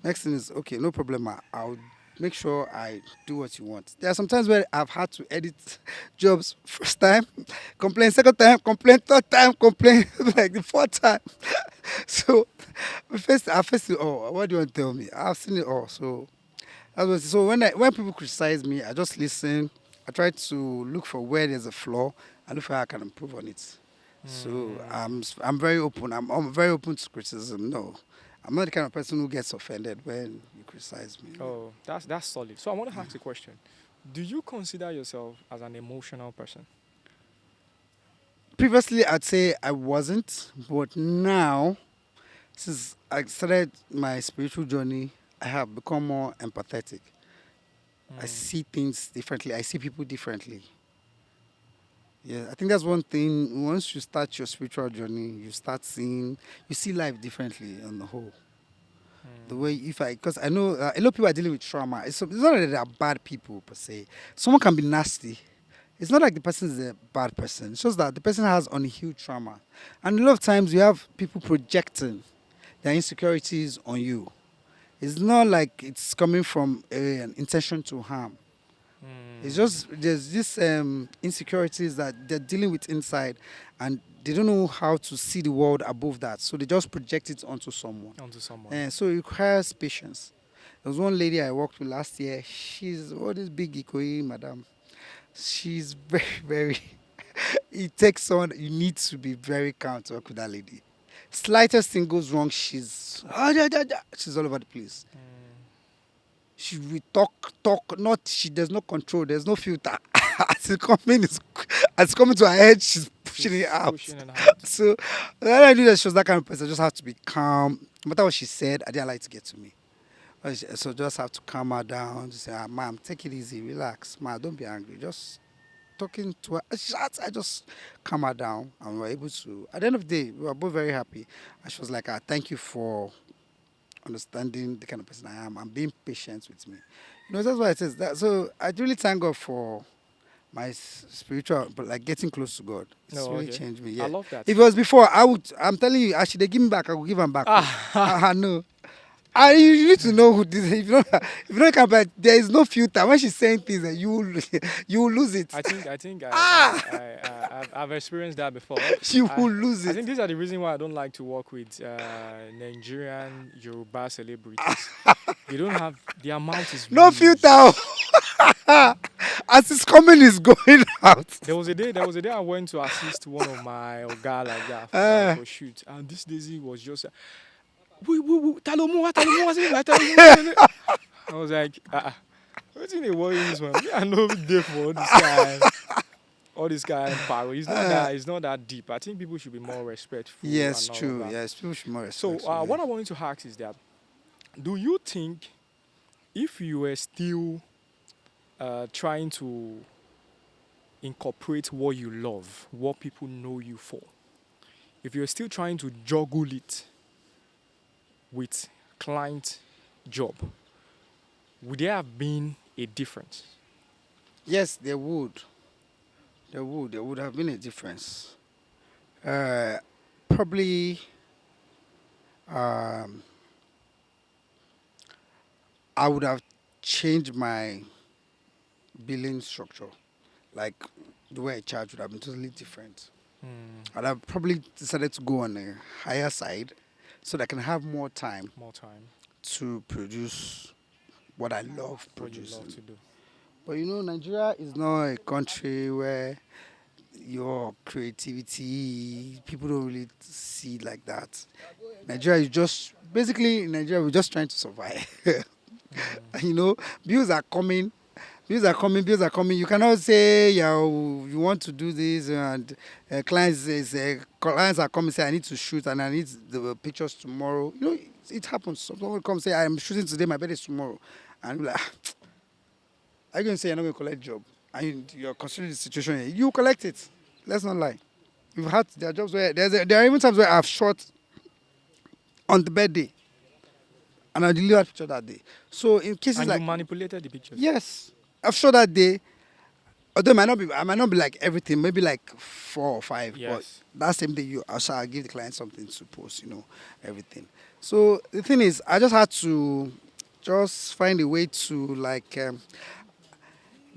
Speaker 2: Next thing is, okay, no problem. I'll make sure I do what you want. There are some times where I've had to edit jobs first time, complain second time, complain third time, complain like the fourth time. So I faced it all. What do you want to tell me? I've seen it all. So so when people criticize me, I just listen. I try to look for where there's a flaw and look for how I can improve on it. So I'm very open. I'm very open to criticism. No, I'm not the kind of person who gets offended when you criticize me.
Speaker 1: Oh, that's solid. So I want to ask a question. Do you consider yourself as an emotional person?
Speaker 2: Previously, I'd say I wasn't, but now, since I started my spiritual journey, I have become more empathetic. I see things differently. I see people differently. Yeah, I think that's one thing. Once you start your spiritual journey, you see life differently on the whole. The way, because I know a lot of people are dealing with trauma. It's not that they are bad people per se. Someone can be nasty. It's not like the person is a bad person. It's just that the person has unhealed trauma. And a lot of times you have people projecting their insecurities on you. It's not like it's coming from an intention to harm. It's just there's this insecurities that they're dealing with inside, and they don't know how to see the world above that, so they just project it onto someone.
Speaker 1: Onto someone.
Speaker 2: And so it requires patience. There was one lady I worked with last year. She's all this big Ikoyi, madam. She's very, very. It takes on. You need to be very calm to work with that lady. Slightest thing goes wrong, she's all over the place. She will talk. Not she. There's no control. There's no filter. As it's coming to her head, she's pushing it out.
Speaker 1: Pushing it out.
Speaker 2: So when I knew that she was that kind of person, I just have to be calm. No matter what she said, I didn't like to get to me. So just have to calm her down. Just say, "Ma'am, take it easy, relax. Ma, don't be angry. Just talking to her. I just calm her down, and we were able to. At the end of the day, we were both very happy. And she was like, thank you for understanding the kind of person I am and being patient with me. That's why it says that. So I really thank God for my spiritual, but like getting close to God. It's
Speaker 1: No,
Speaker 2: really
Speaker 1: okay.
Speaker 2: changed me.
Speaker 1: I
Speaker 2: Yeah.
Speaker 1: love that.
Speaker 2: If it was before, I'm telling you, actually, they give me back, I will give them back. No. You need to know who this is. If you don't come back, there is no filter. When she's saying things, you will lose it.
Speaker 1: I think I've experienced that before.
Speaker 2: She will lose
Speaker 1: I
Speaker 2: it.
Speaker 1: think these are the reason why I don't like to work with Nigerian Yoruba celebrities. They don't have their mouth is
Speaker 2: No
Speaker 1: loose.
Speaker 2: filter. As it's coming, it's going out.
Speaker 1: There was a day I went to assist one of my oga like that for shoot, and this Daisy was just Talomo, I was like, what's in the worry this one? Me, I know there for all this guy and power. It's not that deep. I think people should be more respectful.
Speaker 2: Yes,
Speaker 1: and all
Speaker 2: true.
Speaker 1: of that.
Speaker 2: Yes, people should more
Speaker 1: So
Speaker 2: respect.
Speaker 1: what I wanted to ask is that, do you think if you were still trying to incorporate what you love, what people know you for, if you're still trying to juggle it with client job, would there have been a difference?
Speaker 2: Yes, there would. There would have been a difference. Probably, I would have changed my billing structure. Like the way I charge would have been totally different. I'd have probably decided to go on a higher side so that I can have more time
Speaker 1: More time.
Speaker 2: to produce what I love
Speaker 1: What you
Speaker 2: producing.
Speaker 1: love to do.
Speaker 2: But Nigeria is not a country where your creativity, people don't really see it like that. Nigeria is just, basically in Nigeria, we're just trying to survive. Bills are coming, Bills are coming, bills are coming. You cannot say you want to do this and clients are coming say I need to shoot and I need the pictures tomorrow. You know, it happens. Someone comes say I'm shooting today, my birthday is tomorrow, and you're like, are you going to say you're not going to collect job? And you're considering the situation. You collect it. Let's not lie. You've had there are jobs where there are even times where I've shot on the birthday and I delivered picture that day. So in cases
Speaker 1: And
Speaker 2: like
Speaker 1: you manipulated the pictures.
Speaker 2: yes, I've shot that day. Although I might not be like everything, maybe like 4 or 5. But
Speaker 1: Yes.
Speaker 2: that same day, I'll give the client something to post, everything. So the thing is, I just had to just find a way to like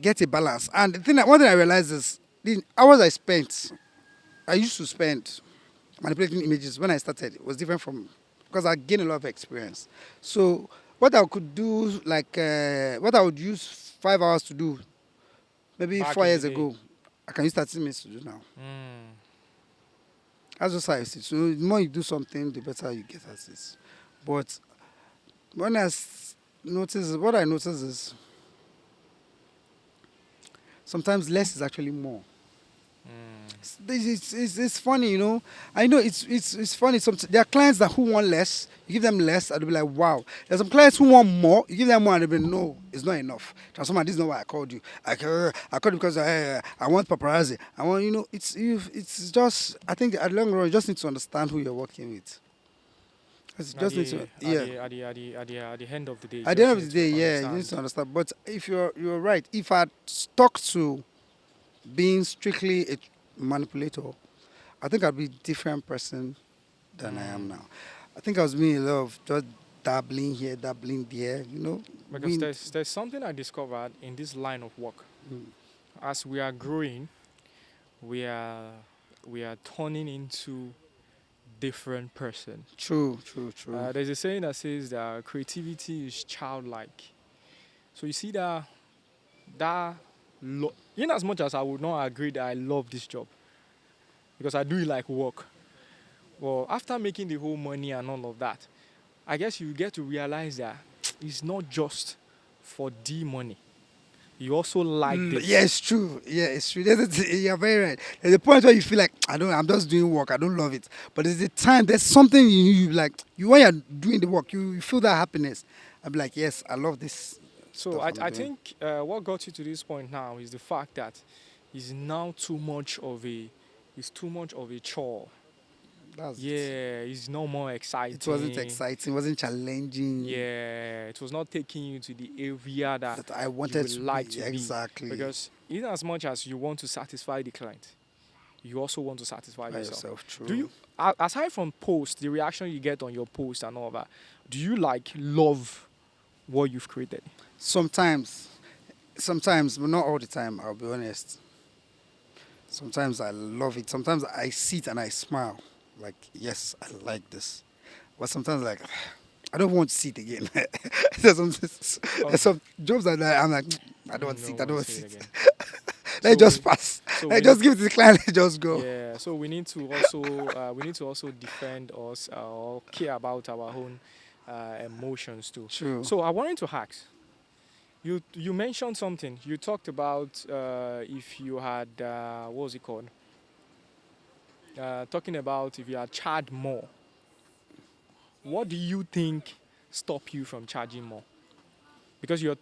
Speaker 2: get a balance. And one thing I realized is the hours I used to spend manipulating images when I started was different from because I gained a lot of experience. So what I could do, like what I would use 5 hours to do maybe
Speaker 1: Back
Speaker 2: 4
Speaker 1: in the
Speaker 2: years
Speaker 1: day.
Speaker 2: ago, I can use 30 minutes to do now.
Speaker 1: Mm.
Speaker 2: That's just how I see it. So the more you do something, the better you get at it. But when what I notice is sometimes less is actually more.
Speaker 1: Mm.
Speaker 2: It's funny, I know it's funny. There are clients who want less. You give them less, and they'll be like, wow. There's some clients who want more. You give them more, and they'll be like, no, it's not enough. Transformer, this is not why I called you. I called you because I want paparazzi. I want, it's just, I think at the long run, you just need to understand who you're working with. It's just need to, yeah.
Speaker 1: At the end of the day, you
Speaker 2: At the
Speaker 1: just
Speaker 2: end of
Speaker 1: need
Speaker 2: the day,
Speaker 1: to
Speaker 2: yeah, you need
Speaker 1: understand.
Speaker 2: to understand. But if you're right, if I stuck to being strictly a manipulator, I think I'd be a different person than I am
Speaker 1: Mm.
Speaker 2: now. I think I was doing a lot of just dabbling here, dabbling there,
Speaker 1: Because
Speaker 2: being,
Speaker 1: there's something I discovered in this line of work.
Speaker 2: mm,
Speaker 1: As we are growing, we are we are turning into different person.
Speaker 2: true, true, true.
Speaker 1: There's a saying that says that creativity is childlike. So you see in as much as I would not agree that I love this job because I do it like work. Well, after making the whole money and all of that, I guess you get to realize that it's not just for the money. You also like
Speaker 2: Yeah,
Speaker 1: this.
Speaker 2: it's true. Yeah, it's true. You're very right. There's a point where you feel like I'm just doing work. I don't love it. But there's a time. There's something you like. When you're doing the work, you feel that happiness. I'm like, yes, I love this
Speaker 1: So
Speaker 2: stuff I'm
Speaker 1: I
Speaker 2: doing.
Speaker 1: think what got you to this point now is the fact that it's too much of a chore.
Speaker 2: That's it.
Speaker 1: Yeah, it's no more
Speaker 2: It wasn't
Speaker 1: exciting.
Speaker 2: exciting. It wasn't challenging.
Speaker 1: Yeah, it was not taking you to the area that
Speaker 2: That I
Speaker 1: you
Speaker 2: wanted
Speaker 1: would
Speaker 2: to
Speaker 1: like
Speaker 2: be
Speaker 1: to be.
Speaker 2: exactly
Speaker 1: Because in as much as you want to satisfy the client, you also want to satisfy
Speaker 2: by
Speaker 1: yourself.
Speaker 2: yourself.
Speaker 1: Do
Speaker 2: True.
Speaker 1: you, aside from post, the reaction you get on your post and all that, do you like love what you've created?
Speaker 2: Sometimes, but not all the time. I'll be honest. Sometimes I love it. Sometimes I see it and I smile. Like, yes, I like this. But sometimes, like, I don't want to see it again.
Speaker 1: Oh,
Speaker 2: there's some jobs that I'm like, I don't want to see
Speaker 1: no
Speaker 2: it. I don't
Speaker 1: one
Speaker 2: want to
Speaker 1: say
Speaker 2: see
Speaker 1: it
Speaker 2: it.
Speaker 1: again.
Speaker 2: Let it
Speaker 1: So
Speaker 2: just
Speaker 1: we,
Speaker 2: pass.
Speaker 1: so
Speaker 2: Let
Speaker 1: we
Speaker 2: it
Speaker 1: need,
Speaker 2: just give it to the client. Let it just go.
Speaker 1: yeah. So we need to also defend us or care about our own emotions too.
Speaker 2: True.
Speaker 1: So I wanted to ask. You mentioned something. You talked about if you had what was it called? Talking about if you had charged more. What do you think stop you from charging more? Because you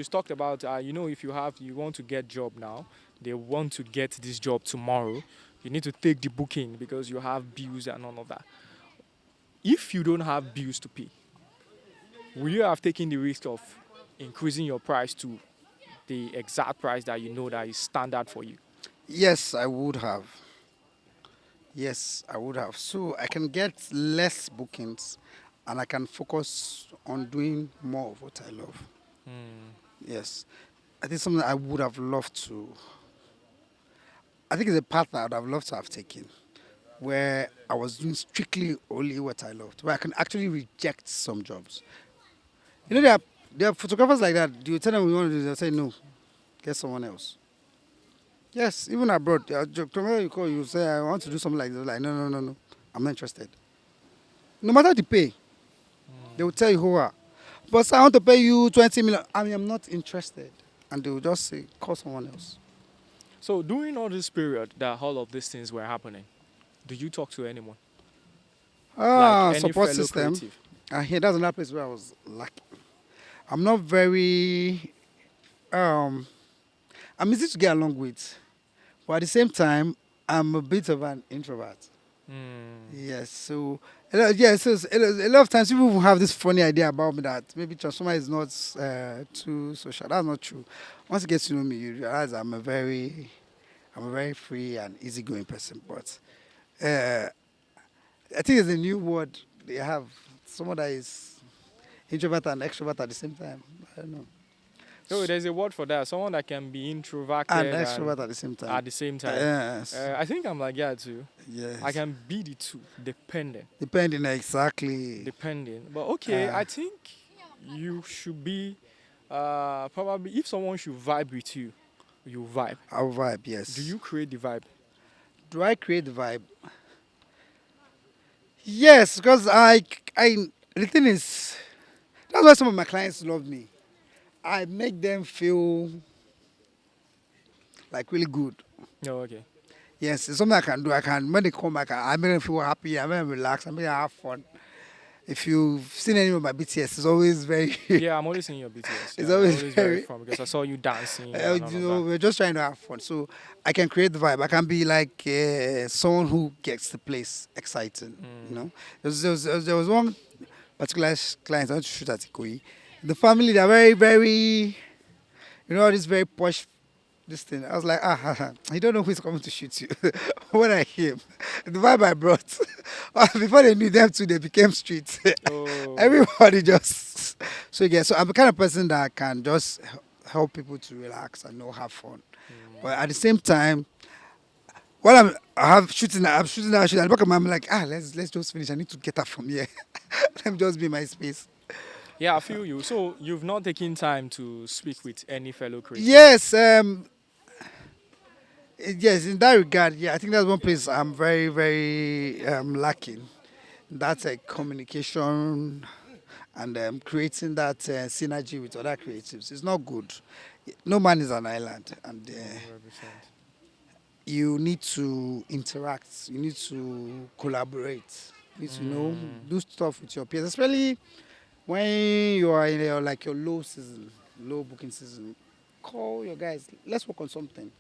Speaker 1: talked about if you want to get job now, they want to get this job tomorrow. You need to take the booking because you have bills and all of that. If you don't have bills to pay, will you have taken the risk of increasing your price to the exact price that you know that is standard for you?
Speaker 2: Yes, I would have. Yes, I would have. So I can get less bookings and I can focus on doing more of what I love.
Speaker 1: Hmm.
Speaker 2: Yes. I think something I would have loved to. I think it's a path that I would have loved to have taken, where I was doing strictly only what I loved, where I can actually reject some jobs. There are photographers like that. Do you tell them we want to do this? They'll say no, get someone else. Yes, even abroad. Tomorrow you call, you say I want to do something like this. Like no, no, no, no, I'm not interested. No matter the pay, they will tell you who are. But sir, I want to pay you 20 million. I mean, I'm not interested. and they will just say, call someone else.
Speaker 1: So during all this period that all of these things were happening, do you talk to anyone? Like any
Speaker 2: Support
Speaker 1: fellow
Speaker 2: system.
Speaker 1: creative?
Speaker 2: Here, that's another place where I was lucky. I'm not very, um, I'm easy to get along with, but at the same time, I'm a bit of an introvert.
Speaker 1: Hmm.
Speaker 2: Yes, so yeah, so a lot of times people will have this funny idea about me that maybe Transformer is not too social. That's not true. Once you get to know me, you realize I'm a very free and easygoing person. But uh, I think it's a new word they have. Someone that is introvert and extrovert at the same time. I don't know.
Speaker 1: So there's a word for that. Someone that can be
Speaker 2: And
Speaker 1: introverted and
Speaker 2: extrovert at the same time.
Speaker 1: at the same time.
Speaker 2: Yes.
Speaker 1: I think I'm like that too. I
Speaker 2: Yes.
Speaker 1: can be the two, depending.
Speaker 2: Depending exactly.
Speaker 1: Depending. But okay,
Speaker 2: Uh,
Speaker 1: I think you should be probably if someone should vibe with you, you vibe.
Speaker 2: our vibe,
Speaker 1: Do
Speaker 2: yes.
Speaker 1: you create the vibe?
Speaker 2: Do I create the vibe? Yes, because the thing is, that's why some of my clients love me. I make them feel like really good.
Speaker 1: No, okay.
Speaker 2: Yes, it's something I can do. I can, when they come back, I make them feel happy. I make them relax. I make them have fun. If you've seen any of my BTS, it's always very,
Speaker 1: Yeah, I'm always seeing your BTS.
Speaker 2: it's
Speaker 1: Yeah,
Speaker 2: always
Speaker 1: always very
Speaker 2: very,
Speaker 1: fun because I saw you dancing and all
Speaker 2: you
Speaker 1: of
Speaker 2: know,
Speaker 1: that.
Speaker 2: we're just trying to have fun. So I can create the vibe. I can be like someone who gets the place exciting. You
Speaker 1: Mm.
Speaker 2: know, there was one particular client I want to shoot at Ikoyi. The family, they're very, very, you know, all this very posh this thing. I was like, you don't know who's coming to shoot you. When I came, the vibe I brought, before they knew them too, they became street.
Speaker 1: Oh.
Speaker 2: Everybody just, so yeah, so I'm the kind of person that can just help people to relax and know have fun.
Speaker 1: Mm.
Speaker 2: But at the same time, while I'm shooting out, shooting, at the back of my mind, I'm like, let's just finish. I need to get up from here. Let me just be in my space.
Speaker 1: Yeah, I feel you. So you've not taken time to speak with any fellow creative.
Speaker 2: Yes, yes, in that regard, yeah, I think that's one place I'm very, very lacking. That's a communication and creating that synergy with other creatives. It's not good. No man is an island, and
Speaker 1: 100%.
Speaker 2: you need to interact. You need to collaborate. You need to
Speaker 1: Mm.
Speaker 2: do stuff with your peers, especially when you are in like your low season, low booking season. Call your guys. Let's work on something.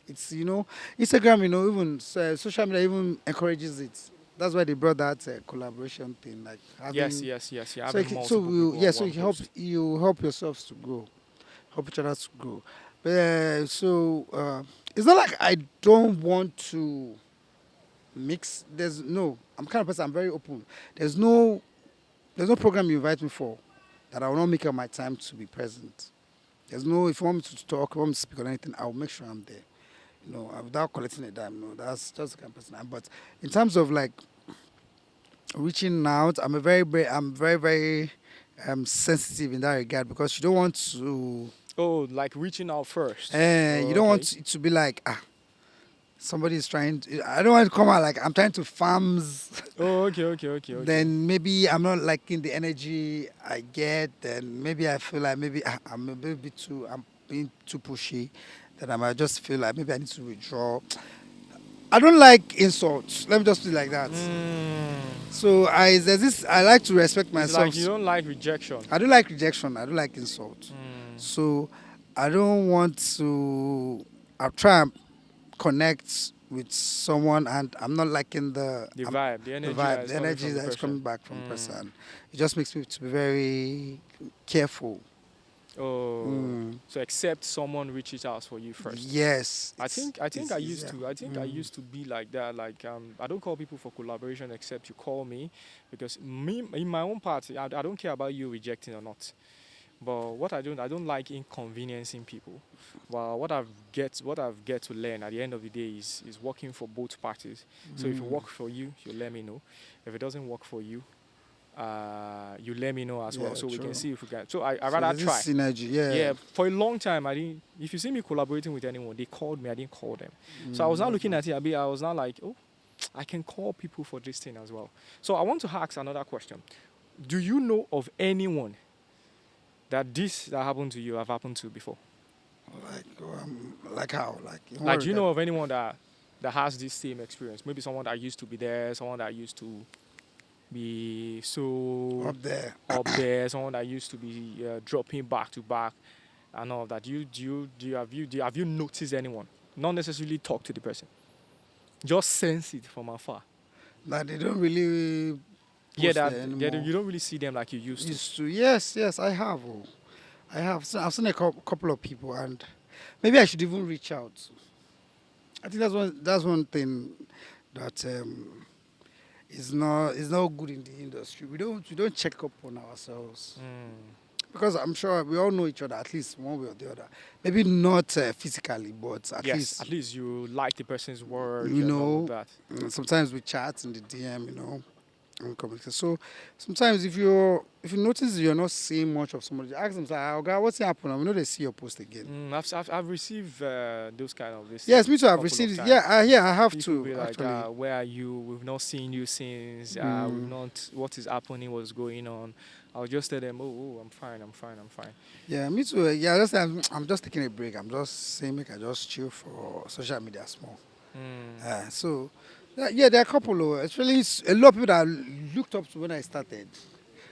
Speaker 2: It's Instagram. Even social media even encourages it. That's why they brought that collaboration thing, like
Speaker 1: Yes,
Speaker 2: having.
Speaker 1: yes, yes. You're
Speaker 2: So
Speaker 1: having multiple people
Speaker 2: yeah,
Speaker 1: on
Speaker 2: so
Speaker 1: one post.
Speaker 2: you help yourselves to grow, help each other to grow. But it's not like I don't want to mix. I'm kind of person. I'm very open. There's no there's no program you invite me for that I will not make up my time to be present. There's no, if you want me to talk, if you want me to speak on anything, I'll make sure I'm there. Without collecting a dime. No, that's just the kind of person I am. But in terms of like reaching out, I'm very, very sensitive in that regard because you don't want to,
Speaker 1: Oh, like reaching out first.
Speaker 2: you
Speaker 1: Oh,
Speaker 2: don't
Speaker 1: okay.
Speaker 2: want it to be like, somebody is trying to, I don't want to come out like I'm trying to farms.
Speaker 1: Oh, okay, okay, okay, okay.
Speaker 2: Then maybe I'm not liking the energy I get. Then maybe I feel like maybe I'm a little bit I'm being too pushy. Then I might just feel like maybe I need to withdraw. I don't like insults. Let me just put it like that.
Speaker 1: Mm.
Speaker 2: So I like to respect
Speaker 1: It's like
Speaker 2: myself.
Speaker 1: you don't like rejection.
Speaker 2: I don't like rejection. I don't like insult.
Speaker 1: Mm.
Speaker 2: So I don't want to. I try and connect with someone, and I'm not liking
Speaker 1: The vibe, the
Speaker 2: the
Speaker 1: energy that
Speaker 2: vibe,
Speaker 1: is
Speaker 2: the
Speaker 1: coming
Speaker 2: energy
Speaker 1: from the
Speaker 2: that's coming
Speaker 1: person.
Speaker 2: back from the
Speaker 1: Mm.
Speaker 2: person. It just makes me to be very careful.
Speaker 1: Oh,
Speaker 2: Mm.
Speaker 1: so except someone reaches out for you first.
Speaker 2: Yes,
Speaker 1: I think
Speaker 2: it's
Speaker 1: I used
Speaker 2: easier.
Speaker 1: to. I think I
Speaker 2: Mm.
Speaker 1: used to be like that. Like I don't call people for collaboration except you call me, because me in my own part, I don't care about you rejecting or not. But I don't like inconveniencing people. Well, what I've get to learn at the end of the day is working for both parties. So if it
Speaker 2: Mm.
Speaker 1: works for you, you let me know. If it doesn't work for you, you let me know as well,
Speaker 2: Yeah,
Speaker 1: so we can
Speaker 2: true.
Speaker 1: see if we can. So I
Speaker 2: So
Speaker 1: rather
Speaker 2: there's
Speaker 1: try.
Speaker 2: this synergy. Yeah.
Speaker 1: Yeah, for a long time I didn't. If you see me collaborating with anyone, they called me. I didn't call them. So I was now
Speaker 2: That's
Speaker 1: looking
Speaker 2: nice.
Speaker 1: at it. I was now like, oh, I can call people for this thing as well. So I want to ask another question. Do you know of anyone that this that happened to you have happened to before?
Speaker 2: Like how? Like in what
Speaker 1: Like, do you
Speaker 2: regard?
Speaker 1: know of anyone that has this same experience? Maybe someone that used to be there, someone that used to be so
Speaker 2: Up there.
Speaker 1: up there, someone that used to be dropping back to back and all of that. Have you noticed anyone? Not necessarily talk to the person, just sense it from afar.
Speaker 2: That they don't really
Speaker 1: Yeah,
Speaker 2: post there anymore.
Speaker 1: you don't really see them like you used to.
Speaker 2: Used to. Yes, yes, I have. Oh. I have. So I've seen a couple of people, and maybe I should even reach out. I think that's one thing that is not good in the industry. We don't check up on ourselves
Speaker 1: Mm.
Speaker 2: because I'm sure we all know each other at least one way or the other. Maybe not physically, but at
Speaker 1: Yes, at
Speaker 2: least
Speaker 1: least you like the person's work
Speaker 2: you
Speaker 1: and all of
Speaker 2: know.
Speaker 1: that.
Speaker 2: Sometimes we chat in the DM, and communicate. So sometimes if you notice you're not seeing much of somebody, ask them, like, "Oh God, what's happening?" We know they see your post again.
Speaker 1: I've received those kind of this
Speaker 2: Yes, me too. I've
Speaker 1: couple of
Speaker 2: received it.
Speaker 1: times.
Speaker 2: Yeah, I have
Speaker 1: People
Speaker 2: to
Speaker 1: be like,
Speaker 2: actually.
Speaker 1: "Where are you? We've not seen you since. We've
Speaker 2: Mm,
Speaker 1: not. What is happening? What's going on?" I'll just tell them, "Oh, I'm fine. I'm fine. I'm fine."
Speaker 2: yeah, me too. Yeah, just I'm just taking a break. I'm just saying, make I just chill for social media small.
Speaker 1: Mm.
Speaker 2: So, yeah, there are a couple of, actually, a lot of people that I looked up to when I started.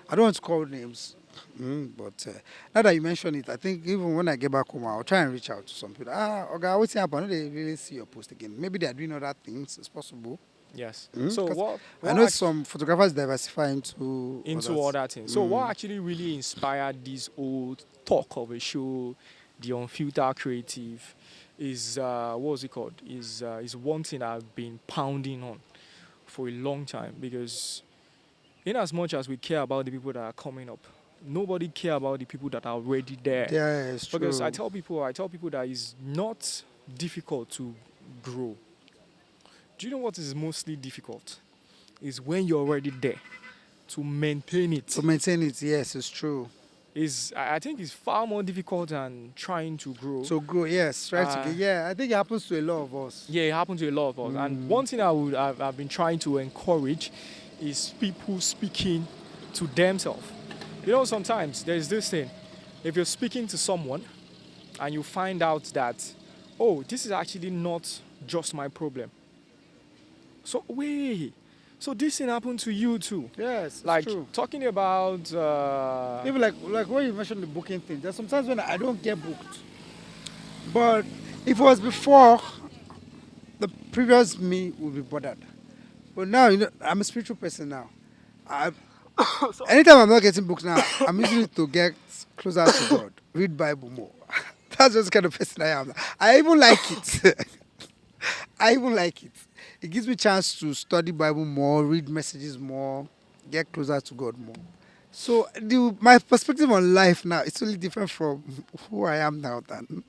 Speaker 2: I don't want to call names, but now that you mention it, I think even when I get back home, I'll try and reach out to some people. Okay, what's happening? I know they really see your post again. Maybe they are doing other things. It's possible.
Speaker 1: Yes. So
Speaker 2: Because
Speaker 1: what?
Speaker 2: I
Speaker 1: What
Speaker 2: know
Speaker 1: act-
Speaker 2: some photographers diversify into
Speaker 1: into
Speaker 2: others.
Speaker 1: other things. So what
Speaker 2: Mm.
Speaker 1: actually really inspired this old talk of a show, the Unfiltered Creative, is what was it called? Is one thing I've been pounding on for a long time because in as much as we care about the people that are coming up, nobody care about the people that are already there.
Speaker 2: Yeah, it's
Speaker 1: Because
Speaker 2: true.
Speaker 1: I tell people that it's not difficult to grow. Do you know what is mostly difficult? Is when you're already there to maintain
Speaker 2: To
Speaker 1: it.
Speaker 2: maintain it, yes, it's true.
Speaker 1: Is I think it's far more difficult than trying to grow.
Speaker 2: To grow, yes, try to
Speaker 1: Uh,
Speaker 2: get. Yeah, I think it happens to a lot of us.
Speaker 1: yeah, it happens to a lot of us. And
Speaker 2: Mm.
Speaker 1: one thing I've been trying to encourage is people speaking to themselves. You know, sometimes there's this thing. If you're speaking to someone and you find out that, oh, this is actually not just my problem. So wait, so this thing happened to you too.
Speaker 2: Yes, it's
Speaker 1: Like
Speaker 2: true.
Speaker 1: talking about
Speaker 2: Even like when you mentioned the booking thing, there's sometimes when I don't get booked. But if it was before, the previous me would be bothered. But now, I'm a spiritual person now. I, anytime I'm not getting booked now, I'm using it to get closer to God, read Bible more. That's just the kind of person I am. I even like it. I even like it. It gives me chance to study Bible more, read messages more, get closer to God more. So my perspective on life now is totally different from who I am now than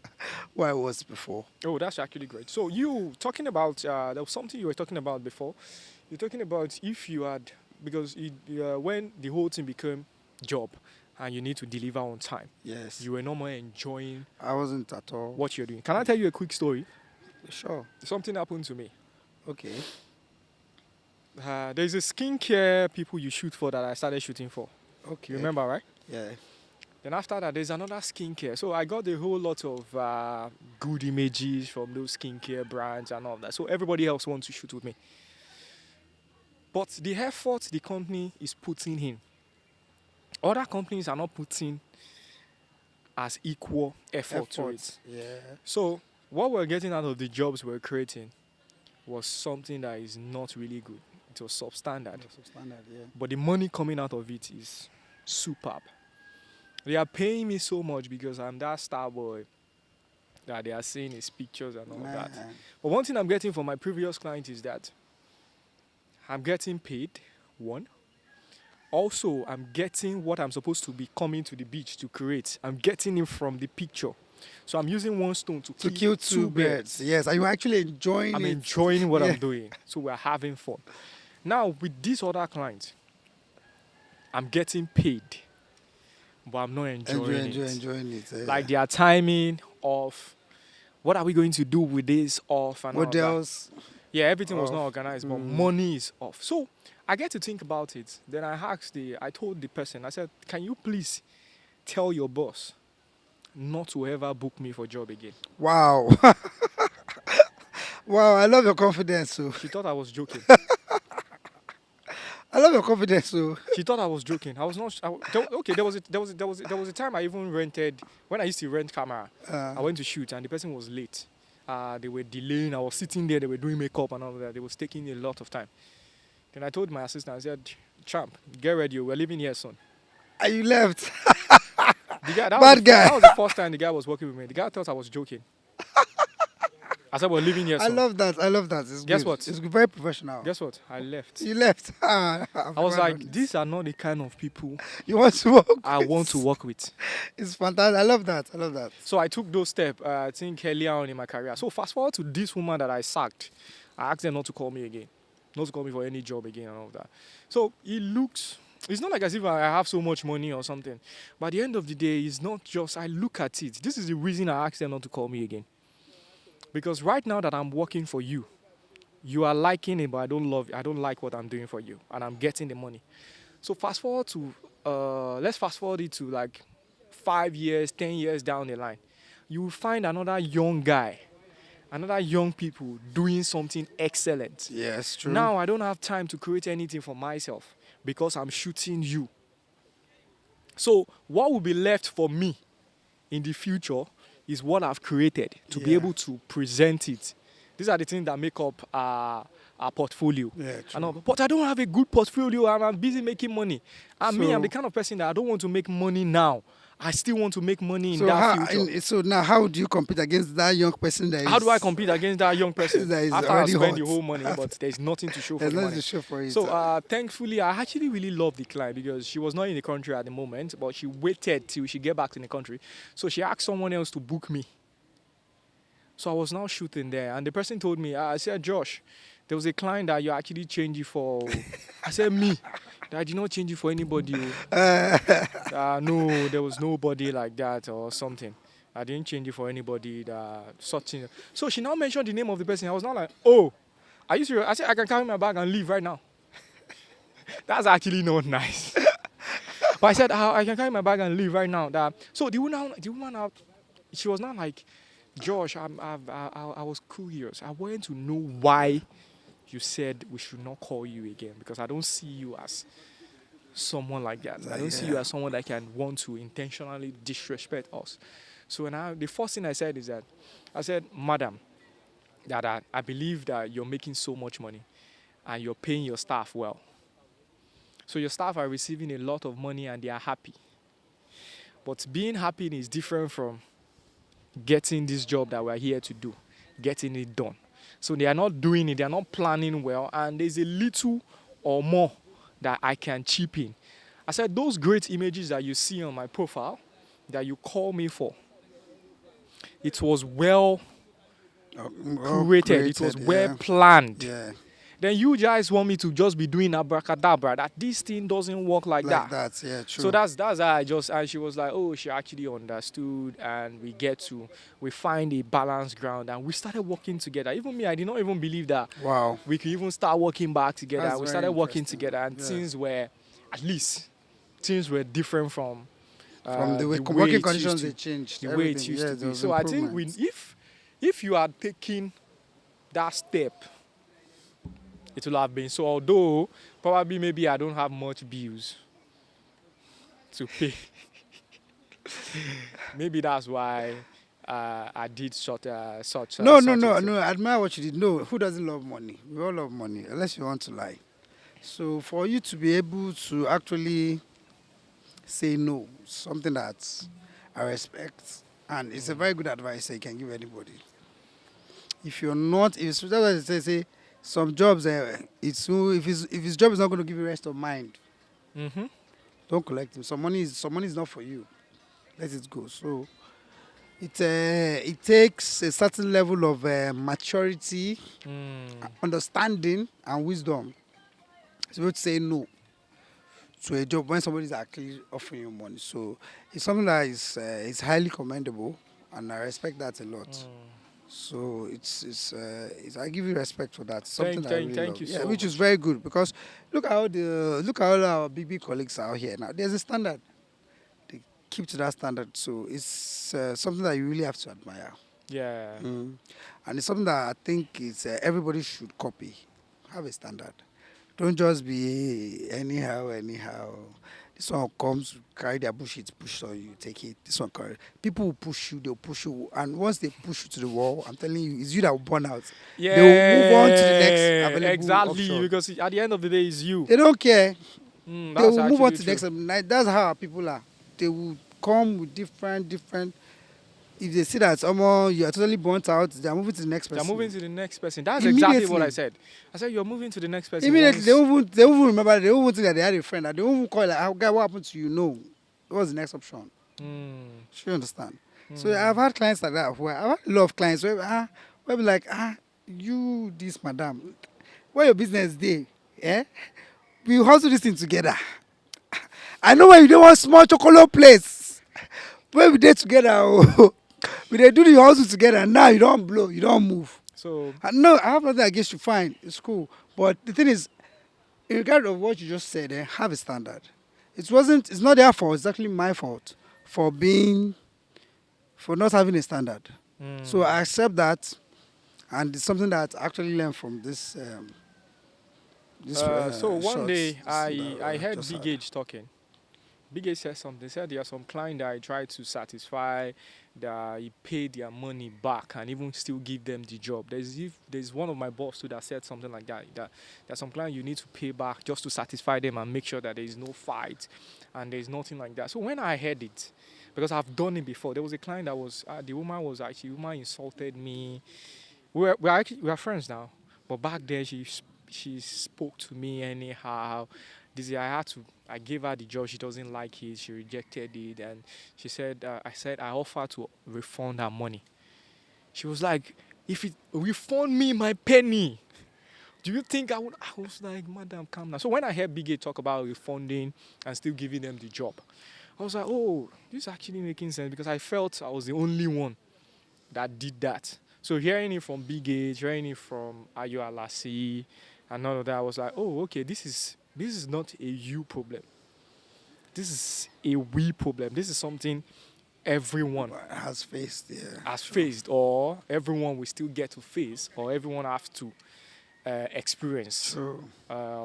Speaker 2: who I was before.
Speaker 1: oh, that's actually great. So you talking about there was something you were talking about before. You're talking about if you had because when the whole thing became job and you need to deliver on time,
Speaker 2: Yes,
Speaker 1: you were no more enjoying
Speaker 2: I wasn't at all.
Speaker 1: what you're doing. Can I tell you a quick story?
Speaker 2: Sure.
Speaker 1: Something happened to me.
Speaker 2: Okay.
Speaker 1: There's a skincare people you shoot for that I started shooting for.
Speaker 2: Okay.
Speaker 1: You remember, right?
Speaker 2: Yeah.
Speaker 1: Then after that, there's another skincare. So I got a whole lot of good images from those skincare brands and all that. So everybody else wants to shoot with me. But the effort the company is putting in, other companies are not putting as equal effort to it.
Speaker 2: Effort. Yeah.
Speaker 1: So what we're getting out of the jobs we're creating was something that is not really good. It was substandard.
Speaker 2: Standard. Yeah.
Speaker 1: But the money coming out of it is superb. They are paying me so much because I'm that star boy that they are seeing his pictures and all that.
Speaker 2: Man.
Speaker 1: But one thing I'm getting from my previous client is that I'm getting paid, one. Also, I'm getting what I'm supposed to be coming to the beach to create. I'm getting it from the picture. So I'm using one stone to
Speaker 2: To kill two birds. Yes. Are you actually enjoying
Speaker 1: I'm
Speaker 2: it?
Speaker 1: enjoying what
Speaker 2: Yeah.
Speaker 1: I'm doing. So we're having fun. Now, with this other client, I'm getting paid, but I'm not enjoying it.
Speaker 2: Enjoying it.
Speaker 1: Like their timing off. What are we going to do with this off and all that?
Speaker 2: models.
Speaker 1: Yeah, everything was not
Speaker 2: Off.
Speaker 1: organized, but
Speaker 2: Mm.
Speaker 1: money is off. So I get to think about it. Then I told the person, I said, can you please tell your boss not to ever book me for job again.
Speaker 2: Wow. Wow, I love your confidence. So
Speaker 1: She thought I was joking.
Speaker 2: I love your confidence. So
Speaker 1: She thought I was joking. I was not. Okay, there was a time I even rented when I used to rent camera. I went to shoot and the person was late. They were delaying. I was sitting there. They were doing makeup and all of that. It was taking a lot of time. Then I told my assistant. I said, "Champ, get ready. We're leaving here soon."
Speaker 2: and you left.
Speaker 1: The guy, that was
Speaker 2: Bad
Speaker 1: the,
Speaker 2: guy.
Speaker 1: that was the first time the guy was working with me. The guy thought I was joking. I said, "We're leaving here
Speaker 2: I
Speaker 1: soon."
Speaker 2: love that. I love that. It's
Speaker 1: Guess
Speaker 2: good.
Speaker 1: what?
Speaker 2: It's very professional.
Speaker 1: Guess what? I left.
Speaker 2: You left.
Speaker 1: I was
Speaker 2: forgot
Speaker 1: like,
Speaker 2: about this.
Speaker 1: these are not the kind of people
Speaker 2: You want to work?
Speaker 1: I
Speaker 2: with.
Speaker 1: want to work with.
Speaker 2: It's fantastic. I love that. I love that.
Speaker 1: So I took those steps, I think, earlier on in my career. So fast forward to this woman that I sacked. I asked her not to call me again, not to call me for any job again and all of that. So it's not like as if I have so much money or something. But at the end of the day, it's not just, I look at it. This is the reason I asked her not to call me again. Because right now that I'm working for you, you are liking it, but I don't like what I'm doing for you. And I'm getting the money. So let's fast forward it to like 5 years, 10 years down the line. You will find another young guy, another young people doing something excellent.
Speaker 2: Yes, true.
Speaker 1: Now I don't have time to create anything for myself because I'm shooting you. So what will be left for me in the future is what I've created to be
Speaker 2: Yeah.
Speaker 1: able to present it. These are the things that make up our portfolio.
Speaker 2: Yeah,
Speaker 1: I know,
Speaker 2: true.
Speaker 1: but I don't have a good portfolio and I'm busy making money. And me, I'm
Speaker 2: So-
Speaker 1: the kind of person that I don't want to make money now. I still want to make money in
Speaker 2: So
Speaker 1: that future.
Speaker 2: so now, how do you compete against that young person that is?
Speaker 1: How do I compete against that young person
Speaker 2: That is
Speaker 1: after I
Speaker 2: already
Speaker 1: spend
Speaker 2: hot.
Speaker 1: the whole money, but there's nothing to show for
Speaker 2: There's
Speaker 1: the
Speaker 2: nothing
Speaker 1: money?
Speaker 2: to show for it.
Speaker 1: So thankfully, I actually really love the client because she was not in the country at the moment, but she waited till she get back to the country. So she asked someone else to book me. So I was now shooting there, and the person told me, I said, Josh, there was a client that you actually changed it for. I said, me? That I did not change it for anybody. No, there was nobody like that or something. I didn't change it for anybody that such thing. So she now mentioned the name of the person. I was not like, oh, are you serious? I said, I can carry my bag and leave right now. That's actually not nice. But I said, I can carry my bag and leave right now. So the woman out, she was not like, Josh, I was curious. I wanted to know why you said we should not call you again because I don't see you as someone like that. I don't see you as someone that can want to intentionally disrespect us. So the first thing I said is that I said, Madam, that I believe that you're making so much money and you're paying your staff well. So your staff are receiving a lot of money and they are happy. But being happy is different from getting this job that we're here to do, getting it done. So they are not doing it, they are not planning well, and there's a little or more that I can chip in. I said, those great images that you see on my profile, that you call me for, it was well created, it was well planned.
Speaker 2: Yeah.
Speaker 1: Then you guys want me to just be doing abracadabra, that this thing doesn't work like that.
Speaker 2: Yeah, true.
Speaker 1: So that's how and she was like, oh, she actually understood, and we find a balanced ground, and we started working together. Even me, I did not even believe that
Speaker 2: Wow.
Speaker 1: we could even start working back together.
Speaker 2: That's
Speaker 1: We
Speaker 2: very
Speaker 1: started working
Speaker 2: interesting.
Speaker 1: together, and things were different from
Speaker 2: the way
Speaker 1: way
Speaker 2: working
Speaker 1: it
Speaker 2: conditions
Speaker 1: used to-
Speaker 2: they changed.
Speaker 1: the way it
Speaker 2: everything.
Speaker 1: used
Speaker 2: Yeah,
Speaker 1: to
Speaker 2: there
Speaker 1: be.
Speaker 2: was
Speaker 1: So I think
Speaker 2: improvement.
Speaker 1: if you had taken that step, it will have been. So although probably maybe I don't have much bills to pay, maybe that's why I did such.
Speaker 2: No,
Speaker 1: such
Speaker 2: no,
Speaker 1: a
Speaker 2: no,
Speaker 1: thing.
Speaker 2: no. I admire what you did. No, who doesn't love money? We all love money, unless you want to lie. So for you to be able to actually say no, something that I respect, and it's a very good advice that you can give anybody. If you're not, if that's what they say, some jobs, if his job is not going to give you rest of mind,
Speaker 1: Mm-hmm.
Speaker 2: don't collect him. Some money is not for you. Let it go. So it takes a certain level of maturity, understanding, and wisdom to be able to say no to a job when somebody is actually offering you money. So it's something that is highly commendable, and I respect that a lot. So it's I give you respect for that. It's something that I really
Speaker 1: Thank
Speaker 2: love.
Speaker 1: you
Speaker 2: Yeah,
Speaker 1: so
Speaker 2: which is
Speaker 1: much.
Speaker 2: very good because look at all our big colleagues out here now. There's a standard. keep to that standard. So it's something that you really have to admire.
Speaker 1: Yeah.
Speaker 2: And it's something that I think is everybody should copy. Have a standard. Don't just be anyhow, anyhow. This one comes, carry their bullshit, push on you, take it. This one carry. People will push you, they'll push you. And once they push you to the wall, I'm telling you, it's you that will burn out. They will move on to the next
Speaker 1: Yeah,
Speaker 2: available
Speaker 1: exactly.
Speaker 2: option.
Speaker 1: Because at the end of the day, it's you.
Speaker 2: They don't care. They
Speaker 1: That's
Speaker 2: will move on
Speaker 1: actually
Speaker 2: to the
Speaker 1: true.
Speaker 2: next. Like, that's how our people are. They will come with different. If they see that someone you are totally burnt out, they are moving to the next
Speaker 1: They're
Speaker 2: person.
Speaker 1: moving to the next person. That's exactly what I
Speaker 2: Immediately.
Speaker 1: said. I said you're moving to the next person.
Speaker 2: Immediately,
Speaker 1: Once.
Speaker 2: they won't remember. They won't think that they had a friend. That they won't call like, "Ah, guy, what happened to you?" No, what's the next option?
Speaker 1: Mm,
Speaker 2: Sure, you understand. So I've had clients like that. Where I've had a lot of clients where be like, you this madam, where your business day? Eh? We hustle this thing together. I know why you don't want small chocolate place. Where we dey together, oh. We dey do the hustle together. Now you don't blow, you don't move.
Speaker 1: so
Speaker 2: No, I have nothing against you. Fine, it's cool. But the thing is, in regard of what you just said, have a standard. It's not their fault. It's actually my fault for not having a standard. So I accept that, and it's something that I actually learned from this.
Speaker 1: so one
Speaker 2: short
Speaker 1: day
Speaker 2: this
Speaker 1: I
Speaker 2: that
Speaker 1: I heard
Speaker 2: just
Speaker 1: Big
Speaker 2: had.
Speaker 1: Age talking. Big Age said something. He said there are some clients that I try to satisfy, that he pay their money back and even still give them the job. There's one of my boss too that said something like that. That there's some clients you need to pay back just to satisfy them and make sure that there is no fight and there's nothing like that. So when I heard it, because I've done it before, there was a client that was the woman insulted me. We are friends now, but back then she spoke to me anyhow. This year I gave her the job. She doesn't like it. She rejected it, and she said I said I offered to refund her money. She was like, if it refund me my penny, do you think I would? I was like, madam, calm down. So when I heard Big A talk about refunding and still giving them the job, I was like, oh, this is actually making sense because I felt I was the only one that did that. So hearing it from Big Age, hearing it from Ayo Alasi, and all of that, I was like, oh, okay, this is not a you problem. This is a we problem. This is something everyone
Speaker 2: Has faced, yeah.
Speaker 1: has faced, or everyone will still get to face, or everyone have to experience
Speaker 2: So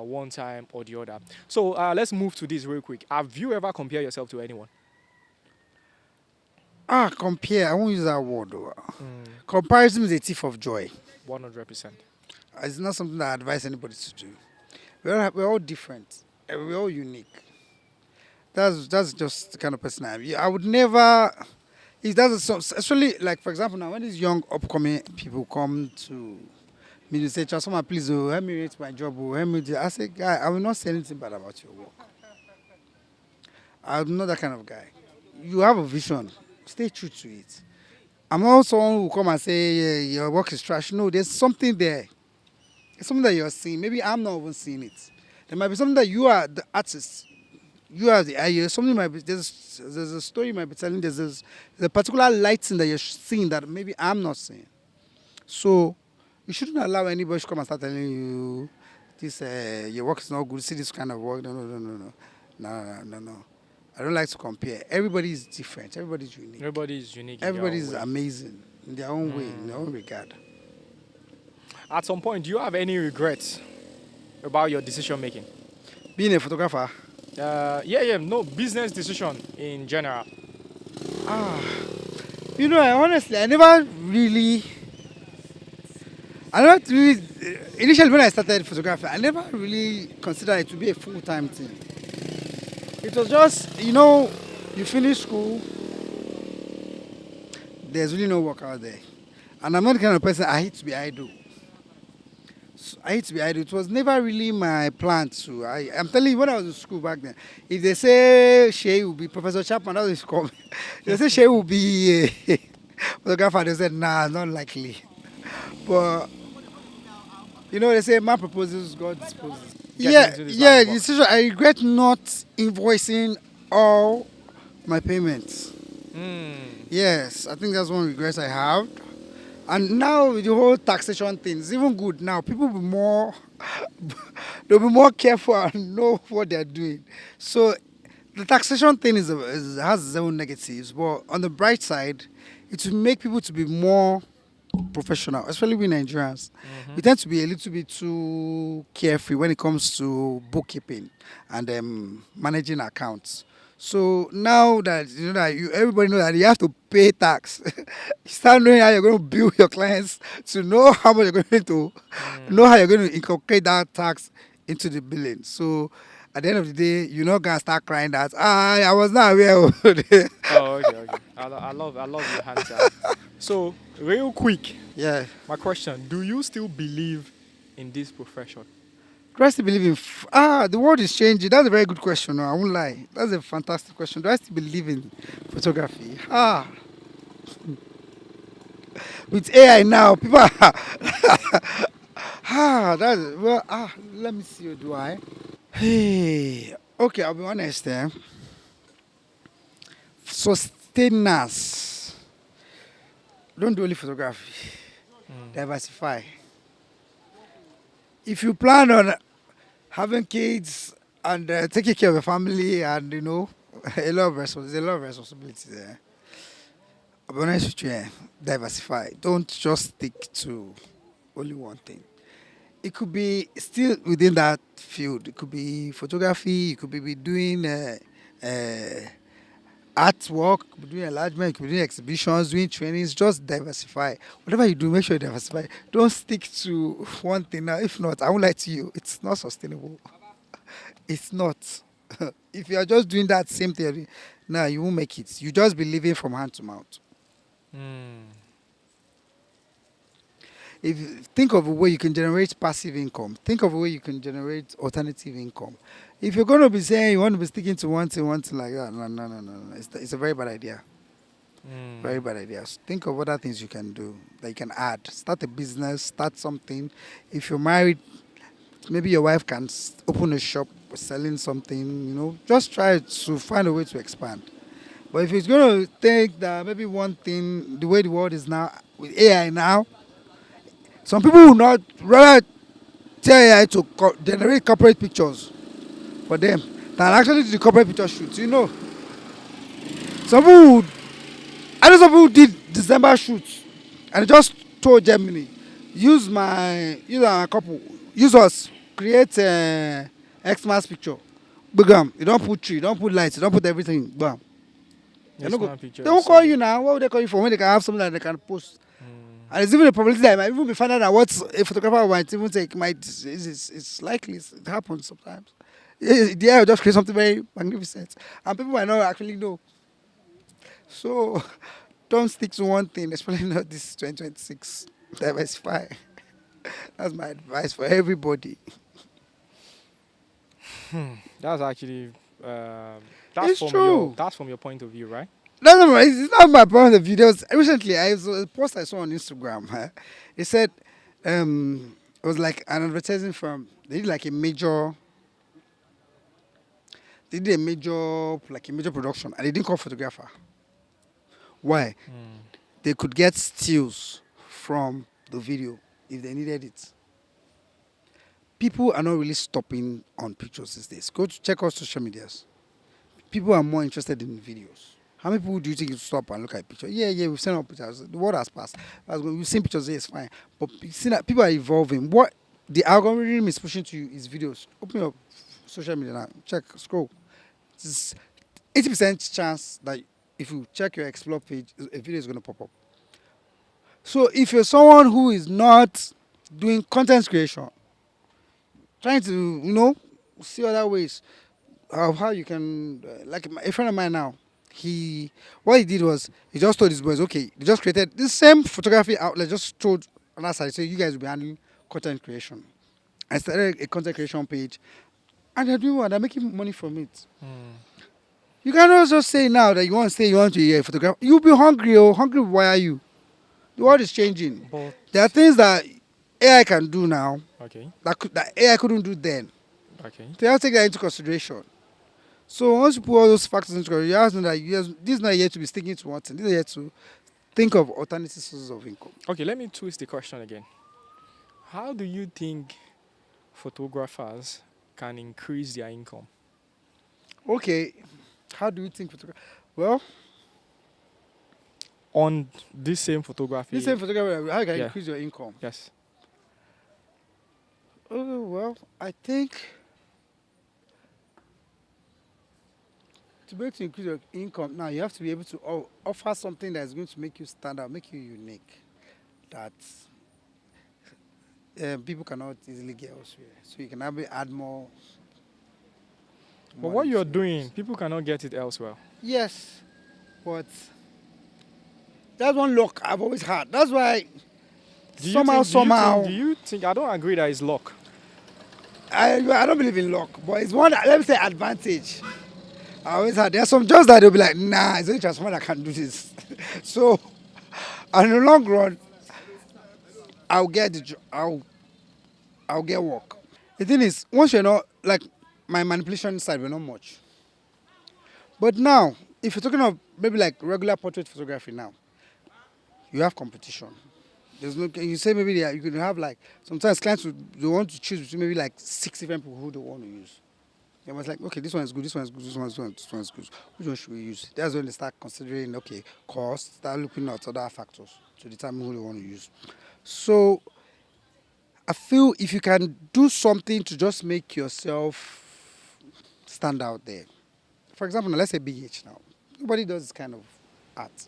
Speaker 1: one time or the other. So let's move to this real quick. Have you ever compared yourself to anyone?
Speaker 2: compare. I won't use that word though. Comparison is a thief of joy.
Speaker 1: 100%.
Speaker 2: It's not something that I advise anybody to do. We're all different. We're all unique. That's just the kind of person I am. I would never. It doesn't. Especially like for example now, when these young upcoming people come to me and say, "Transformer, please, help me rate my job. Help me." I say, "Guy, I will not say anything bad about your work. I'm not that kind of guy. You have a vision. Stay true to it. I'm not someone who will come and say, yeah, your work is trash. No, there's something there. It's something that you're seeing. Maybe I'm not even seeing it. There might be something that you are the artist. You are the eye. Something might be there's a story you might be telling. There's a particular lighting that you're seeing that maybe I'm not seeing. So you shouldn't allow anybody to come and start telling you this your work is not good. See this kind of work. No. I don't like to compare. Everybody is different. Everybody's unique.
Speaker 1: Everybody is unique.
Speaker 2: Everybody
Speaker 1: in
Speaker 2: is
Speaker 1: their own way.
Speaker 2: amazing in their own way, in their own regard.
Speaker 1: At some point, do you have any regrets about your decision making?
Speaker 2: Being a photographer,
Speaker 1: No, business decision in general.
Speaker 2: honestly, initially when I started photography, I never really considered it to be a full-time thing. It was just, you finish school, there's really no work out there. And I'm not the kind of person I hate to be idle. It was never really my plan to. I'm telling you, when I was in school back then, if they say Shay will be Professor Chapman, that's what it's called. They say Shay will be a photographer. They said, nah, not likely. But, they say man proposes, God disposes.
Speaker 1: Getting into this line of work.
Speaker 2: Decision. I regret not invoicing all my payments. Yes, I think that's one regret I have. And now with the whole taxation thing, it's even good now. People they'll be more careful and know what they're doing. So the taxation thing has its own negatives, but on the bright side, it will make people to be more professional, especially we Nigerians.
Speaker 1: Mm-hmm.
Speaker 2: We tend to be a little bit too carefree when it comes to bookkeeping and managing accounts. So now that you know that everybody know that you have to pay tax, you start knowing how you're going to bill your clients to know how much you're going to know how you're going to incorporate that tax into the billing. So at the end of the day, you're not gonna start crying that I was not aware.
Speaker 1: Oh, okay, okay. I love your answer. So, real quick,
Speaker 2: Yeah.
Speaker 1: my question: do you still believe in this profession?
Speaker 2: Do I still believe in the world is changing? That's a very good question. No, I won't lie. That's a fantastic question. Do I still believe in photography? With AI now, people are that's well let me see. Do I? Hey, okay, I'll be honest. Sustainers. Don't do only photography.
Speaker 1: Mm.
Speaker 2: Diversify. If you plan on having kids and taking care of your family and there's a lot of responsibilities there. I'll be honest with you, diversify. Don't just stick to only one thing. It could be still within that field. It could be photography. You could be doing uh, artwork, you could be doing enlargement, you could be doing exhibitions, doing trainings. Just diversify. Whatever you do, make sure you diversify. Don't stick to one thing. Now, if not, I won't lie to you. It's not sustainable. It's not. If you are just doing that same thing, no, you won't make it. You just be living from hand to mouth.
Speaker 1: Mm.
Speaker 2: If you think of a way you can generate passive income, think of a way you can generate alternative income. If you're going to be saying you want to be sticking to one thing like that, no. It's a very bad idea. Very
Speaker 1: Mm.
Speaker 2: bad idea. So think of other things you can do that you can add. Start a business, start something. If you're married, maybe your wife can open a shop selling something, just try to find a way to expand. But if it's going to take that maybe one thing, the way the world is now, with AI now, some people will not rather tell AI to generate corporate pictures for them than actually do the corporate picture shoots. Some people would, I know some people who did December shoots and they just told Germany, use our couple, use us, create Xmas picture. Bam. You don't put tree, you don't put lights, you don't put everything. Bam. They
Speaker 1: Yes,
Speaker 2: no go.
Speaker 1: man,
Speaker 2: They
Speaker 1: picture
Speaker 2: won't call
Speaker 1: solid.
Speaker 2: you now. What would they call you for when they can have something that they can post?
Speaker 1: Mm.
Speaker 2: And it's even a probability that it might even be found out that what a photographer might even take might it's likely it happens sometimes. The AI will just create something very magnificent, and people might not actually know. So don't stick to one thing, especially not this 2026. Diversify. That's my advice for everybody.
Speaker 1: That's actually
Speaker 2: It's true.
Speaker 1: that's from your point of view, right?
Speaker 2: No, no, no, it's not my point of view. There was recently I saw a post I saw on Instagram. It said it was like an advertising firm. They did a major production, and they didn't call photographer. Why?
Speaker 1: Mm.
Speaker 2: They could get stills from the video if they needed it. People are not really stopping on pictures these days. Go to check out social medias. People are more interested in videos. How many people do you think you stop and look at a picture? Yeah, we've seen our pictures. The world has passed. We've seen pictures, yeah, it's fine. But you see that people are evolving. What the algorithm is pushing to you is videos. Open your social media now. Check, scroll. It's 80% chance that if you check your explore page, a video is going to pop up. So if you're someone who is not doing content creation, trying to, see other ways of how you can, a friend of mine now, what he did was he just told his boys, okay, they just created the same photography outlet, just told on that side, so you guys will be handling content creation. I started a content creation page, and they're doing what? They're making money from it.
Speaker 1: Mm.
Speaker 2: You cannot just say now that you want to say you want to be a photographer. You'll be hungry, oh, hungry, why are you? The world is changing.
Speaker 1: But
Speaker 2: There are things that AI can do now
Speaker 1: okay,
Speaker 2: that AI couldn't do then.
Speaker 1: okay.
Speaker 2: So you have to take that into consideration. So once you put all those factors into consideration, you have to know that this is not yet to be sticking to one thing. This is yet to think of alternative sources of income.
Speaker 1: Okay, let me twist the question again. How do you think photographers can increase their income?
Speaker 2: Okay, How do you think photography? Well,
Speaker 1: On this same photography?
Speaker 2: this same photography, how you can
Speaker 1: Yeah.
Speaker 2: increase your income?
Speaker 1: Yes.
Speaker 2: Oh, well, I think to be able to increase your income, now you have to be able to offer something that's going to make you stand out, make you unique, that people cannot easily get elsewhere. So you can add more
Speaker 1: But what
Speaker 2: money
Speaker 1: you're
Speaker 2: to it.
Speaker 1: doing, people cannot get it elsewhere.
Speaker 2: Yes, but that's one luck I've always had. That's why somehow,
Speaker 1: Do you think? I don't agree that it's luck.
Speaker 2: I don't believe in luck, but it's one, let me say, advantage. I always had. There's some jobs that they'll be like, nah, it's only transformer that can do this. So, and in the long run, I'll get the I'll get work. The thing is, once you're not like my manipulation side, we're not much. But now, if you're talking of maybe like regular portrait photography now, you have competition. There's no. You say maybe you could have like sometimes clients they want to choose between maybe like 6 different people who they want to use. They was like, okay, this one is good, this one is good, this one is good, this one is good. Which one should we use? That's when they start considering, okay, cost, start looking at other factors to determine who they want to use. So I feel if you can do something to just make yourself stand out there. For example, now let's say BH now. Nobody does this kind of art.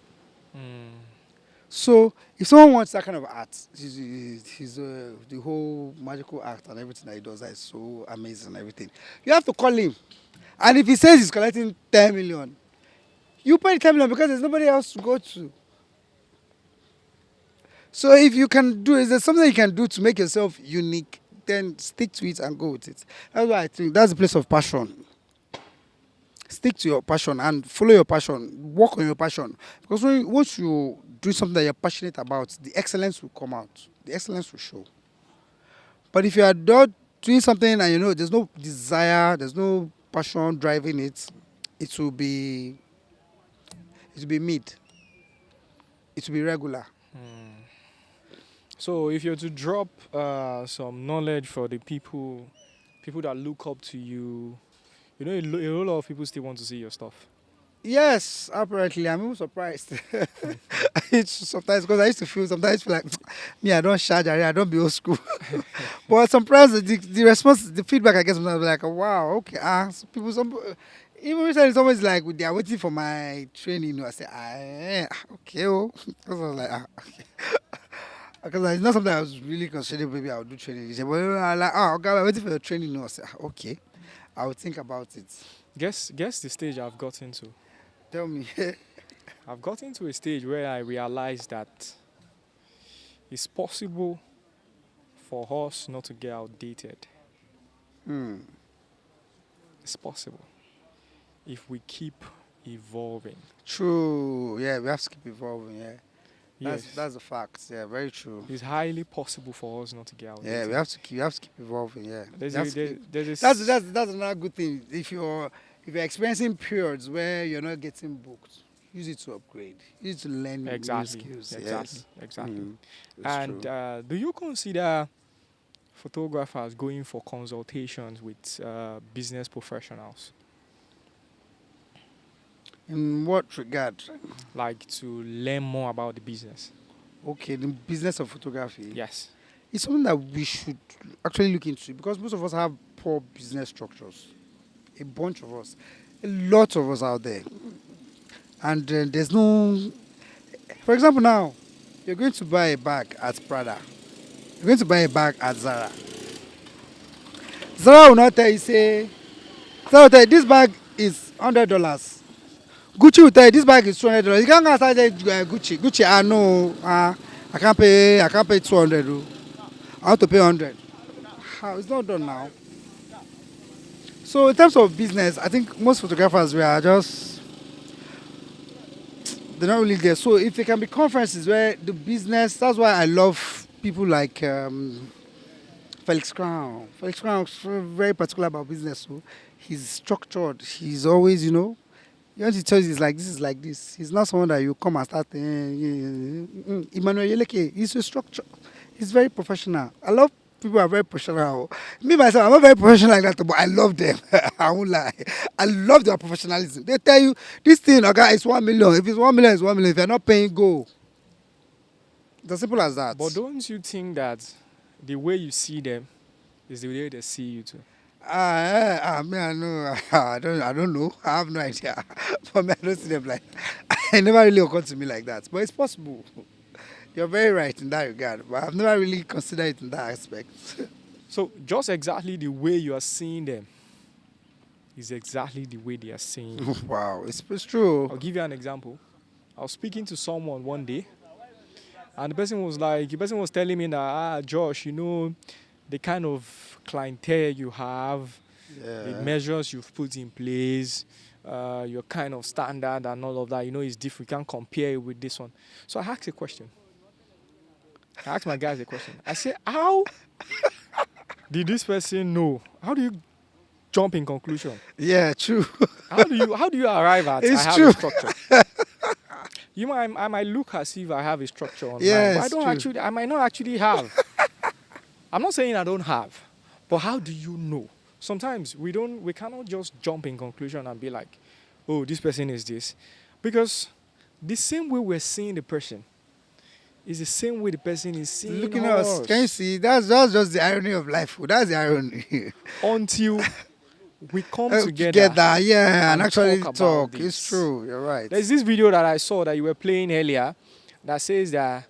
Speaker 2: So if someone wants that kind of art, the whole magical art and everything that he does that is so amazing and everything. You have to call him. And if he says he's collecting 10 million, you pay 10 million because there's nobody else to go to. So if you can do it, there's something you can do to make yourself unique, then stick to it and go with it. That's why I think that's the place of passion. Stick to your passion and follow your passion. Work on your passion. Because once you do something that you're passionate about, the excellence will come out. The excellence will show. But if you are not doing something and you know there's no desire, there's no passion driving it, it will be mid. It will be regular.
Speaker 1: So if you're to drop some knowledge for the people that look up to you, you know, a lot of people still want to see your stuff.
Speaker 2: Yes, apparently. I'm even surprised. It's sometimes because I used to feel like me, I don't charge, I don't be old school. But sometimes the response, the feedback I get sometimes like, wow, okay. Even recently, it's always like they are waiting for my training. You know, I say, okay, oh, because I was like, okay. Because it's not something I was really considering. Maybe I would do training. They say, well, I'm like, okay, I'm waiting for your training. You know, I say, okay, I will think about it.
Speaker 1: Guess the stage I've gotten to.
Speaker 2: Tell me.
Speaker 1: I've gotten to a stage where I realized that it's possible for us not to get outdated. It's possible if we keep evolving.
Speaker 2: True. Yeah, we have to keep evolving. Yeah.
Speaker 1: Yes,
Speaker 2: That's a fact. Yeah, very true.
Speaker 1: it's highly possible for us not to get outdated.
Speaker 2: Yeah, we have to keep evolving. Yeah,
Speaker 1: There's
Speaker 2: We
Speaker 1: a,
Speaker 2: have to
Speaker 1: there,
Speaker 2: keep-
Speaker 1: there's a s-
Speaker 2: that's another good thing. If you're experiencing periods where you're not getting booked, use it to upgrade. Use it to learn new
Speaker 1: exactly,
Speaker 2: skills.
Speaker 1: exactly,
Speaker 2: Yes.
Speaker 1: exactly.
Speaker 2: It's
Speaker 1: And
Speaker 2: true.
Speaker 1: do you consider photographers going for consultations with business professionals,
Speaker 2: In what regard?
Speaker 1: like to learn more about the business?
Speaker 2: Okay, the business of photography.
Speaker 1: Yes.
Speaker 2: It's something that we should actually look into because most of us have poor business structures. A bunch of us, a lot of us out there, and there's no. For example, now you're going to buy a bag at Prada. You're going to buy a bag at Zara. Zara will not tell you say. Zara will tell you this bag is $100. Gucci will tell you this bag is $200. You can't go outside there, Gucci. Gucci, no, I can't pay 200. I have to pay 100. How? It's not done now. So in terms of business, I think most photographers we are just they're not really there. So if there can be conferences where the business, that's why I love people like Felix Crown. Felix Crown is very particular about business. So he's structured. He's always, you want to tell you it's like this is like this. He's not someone that you come and start. Emmanuel Yeleke, he's a structure. He's very professional. I love people are very professional. Me myself, I'm not very professional like that, but I love them. I won't lie. I love their professionalism. They tell you this thing, okay, it's 1 million. If it's 1 million, it's 1 million. If you're not paying, go. It's as simple as that.
Speaker 1: But don't you think that the way you see them is the way they see you too?
Speaker 2: Me, I know. I don't know. I have no idea. For me, I don't see them like. It never really occurred to me like that. But it's possible. You're very right in that regard. But I've never really considered it in that aspect.
Speaker 1: So just exactly the way you are seeing them is exactly the way they are seeing you.
Speaker 2: Wow, it's true.
Speaker 1: I'll give you an example. I was speaking to someone one day, and the person was telling me that, Josh, you know, the kind of clientele you have, the measures you've put in place, your kind of standard and all of that, you know, is different. You can't compare it with this one. So I asked a question. I asked my guys a question. I said, how did this person know? How do you jump in conclusion?
Speaker 2: Yeah, true.
Speaker 1: How do you arrive at
Speaker 2: It's
Speaker 1: I have
Speaker 2: true.
Speaker 1: a structure? You might I might look as if I have a structure on
Speaker 2: Yeah,
Speaker 1: mine, but I
Speaker 2: it's
Speaker 1: don't
Speaker 2: true.
Speaker 1: actually. I might not actually have. I'm not saying I don't have, but how do you know? Sometimes we cannot just jump in conclusion and be like, oh, this person is this, because the same way we're seeing the person is the same way the person is seeing
Speaker 2: Looking at us,
Speaker 1: us.
Speaker 2: can you see? That's just the irony of life. That's the irony.
Speaker 1: Until we come
Speaker 2: Together, yeah, and actually
Speaker 1: talk about
Speaker 2: talk.
Speaker 1: this.
Speaker 2: It's true. You're right.
Speaker 1: There's this video that I saw that you were playing earlier that says that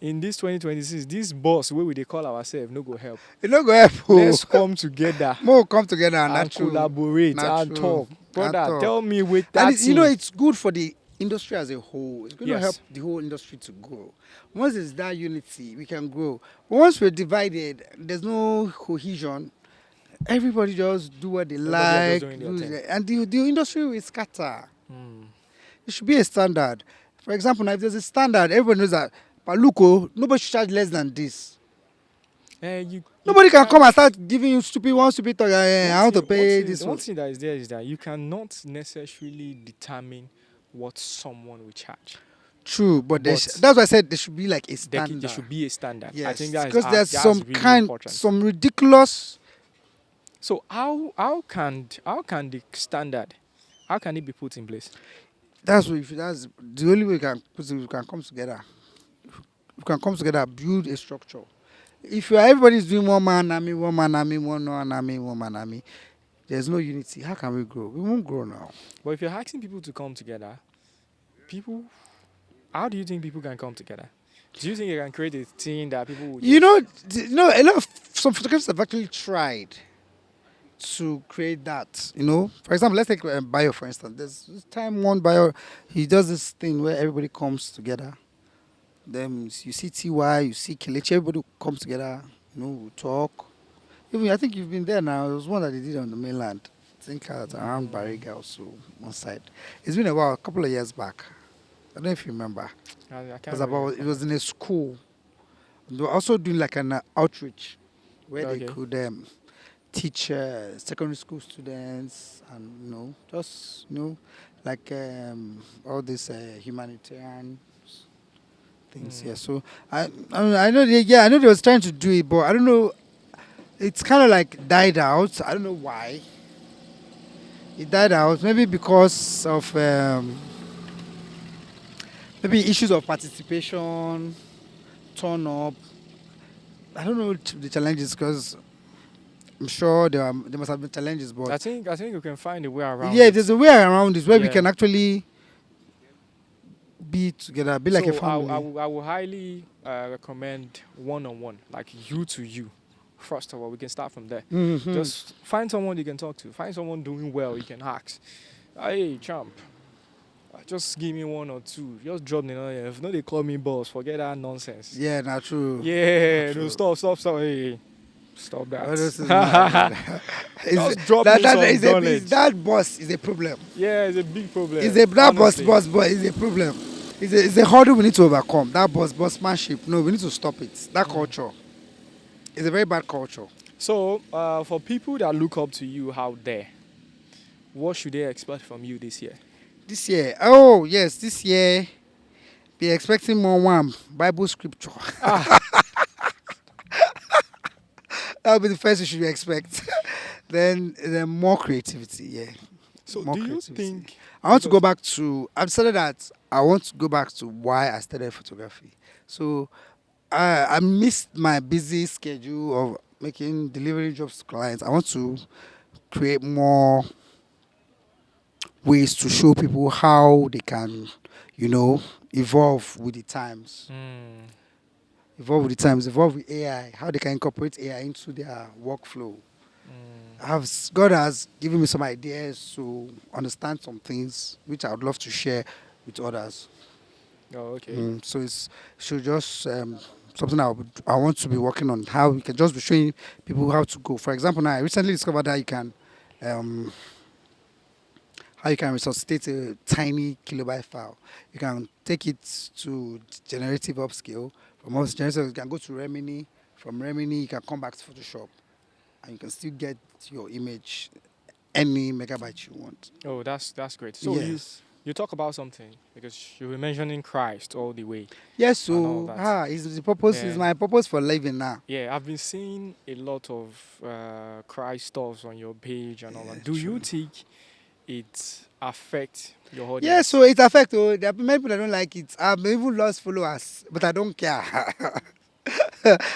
Speaker 1: in this 2026, this boss, where we they call ourselves, no go help.
Speaker 2: It not go help.
Speaker 1: Let's come together
Speaker 2: More come together and,
Speaker 1: and
Speaker 2: that's true.
Speaker 1: collaborate
Speaker 2: Not
Speaker 1: and
Speaker 2: true.
Speaker 1: talk. Brother,
Speaker 2: And talk.
Speaker 1: tell me with that
Speaker 2: And it's, you know,
Speaker 1: thing.
Speaker 2: it's good for the industry as a whole. It's going to
Speaker 1: Yes.
Speaker 2: help the whole industry to grow. Once there's that unity, we can grow. But once we're divided, there's no cohesion. Everybody just do what they
Speaker 1: Everybody
Speaker 2: like,
Speaker 1: just doing their thing.
Speaker 2: and the industry will scatter.
Speaker 1: Hmm.
Speaker 2: It should be a standard. For example, now if there's a standard, everyone knows that. But look, oh, nobody should charge less than this. Nobody can come and start giving you one stupid talk. I want to pay this
Speaker 1: One
Speaker 2: one.
Speaker 1: thing that is there is that you cannot necessarily determine what someone will charge.
Speaker 2: True, but
Speaker 1: But
Speaker 2: that's why I said there should be like a
Speaker 1: There,
Speaker 2: standard.
Speaker 1: there should be a standard.
Speaker 2: Yes,
Speaker 1: I think that is
Speaker 2: because there's
Speaker 1: that's
Speaker 2: some
Speaker 1: really important.
Speaker 2: some ridiculous.
Speaker 1: So how can the standard, how can it be put in place?
Speaker 2: That's the only way we can put it. We can come together. We can come together, build a structure. If everybody's doing one man army, one man army, one man army, one man army, there's no unity. How can we grow? We won't grow now.
Speaker 1: But if you're asking people to come together, how do you think people can come together? Do you think you can create a team that people will
Speaker 2: You know, a lot of some photographers have actually tried to create that. You know, for example, let's take Bio for instance. There's this time one Bio, he does this thing where everybody comes together. Then you see TY, you see Kelechi, everybody comes together. You know, we talk. Even I think you've been there now. There was one that they did on the mainland. I think around Bariga also one side. It's been a while, a couple of years back. I don't know if you remember.
Speaker 1: I
Speaker 2: It
Speaker 1: can't
Speaker 2: was about.
Speaker 1: remember.
Speaker 2: It was in a school. They were also doing like an outreach where they
Speaker 1: Okay.
Speaker 2: could teach secondary school students and just like all these humanitarian things. Yeah. So I know I know they was trying to do it, but I don't know. It's kind of like died out. I don't know why. It died out. Maybe because of maybe issues of participation, turn up. I don't know the challenges because I'm sure there must have been challenges, but
Speaker 1: I think you can find a way around.
Speaker 2: yeah,
Speaker 1: it.
Speaker 2: if there's a way around this where we
Speaker 1: Yeah.
Speaker 2: can actually be together, be like a family.
Speaker 1: I will highly recommend one-on-one, like you to you. First of all, we can start from there.
Speaker 2: Mhm.
Speaker 1: Just find someone you can talk to. Find someone doing well you can ask. Hey, champ, just give me one or two. Just drop the number. If not, they call me boss. Forget that nonsense.
Speaker 2: Yeah, not true.
Speaker 1: Yeah,
Speaker 2: True.
Speaker 1: no, stop. Hey, stop that.
Speaker 2: Oh, this is mad.
Speaker 1: Just drop me some knowledge.
Speaker 2: That boss is a problem.
Speaker 1: Yeah, it's a big problem.
Speaker 2: That
Speaker 1: honestly.
Speaker 2: boss is a problem. It's a hurdle we need to overcome. That bossmanship. No, we need to stop it. That culture. It's a very bad culture.
Speaker 1: So, for people that look up to you out there, what should they expect from you this year?
Speaker 2: This year, oh yes, this year, be expecting more Bible scripture. That would be the first you should expect. Then more creativity, yeah.
Speaker 1: So
Speaker 2: More
Speaker 1: do you
Speaker 2: creativity.
Speaker 1: think
Speaker 2: I want to go
Speaker 1: because
Speaker 2: back to. I've decided that I want to go back to why I started photography. So I missed my busy schedule of making delivery jobs to clients. I want to create more ways to show people how they can, you know, evolve with the times.
Speaker 1: mm,
Speaker 2: Evolve with the times, evolve with AI, how they can incorporate AI into their workflow.
Speaker 1: mm,
Speaker 2: God has given me some ideas to understand some things which I would love to share with others.
Speaker 1: oh okay.
Speaker 2: So it's should just something I want to be working on. How we can just be showing people how to go. For example, now I recently discovered that um, you can resuscitate a tiny kilobyte file. You can take it to generative upscale. From generative, you can go to Remini. From Remini, you can come back to Photoshop, and you can still get your image any megabyte you want.
Speaker 1: Oh, that's great. So
Speaker 2: Yes.
Speaker 1: you talk about something because you were mentioning Christ all the way
Speaker 2: Yes.
Speaker 1: and all
Speaker 2: So
Speaker 1: that.
Speaker 2: is the purpose is
Speaker 1: Yeah.
Speaker 2: my purpose for living now.
Speaker 1: Yeah, I've been seeing a lot of Christ stuffs on your page and all
Speaker 2: Yeah,
Speaker 1: that. Do you
Speaker 2: true.
Speaker 1: think it affects your
Speaker 2: Yeah,
Speaker 1: audience?
Speaker 2: so it affects. Oh, there are many people that don't like it. I've even lost followers, but I don't care.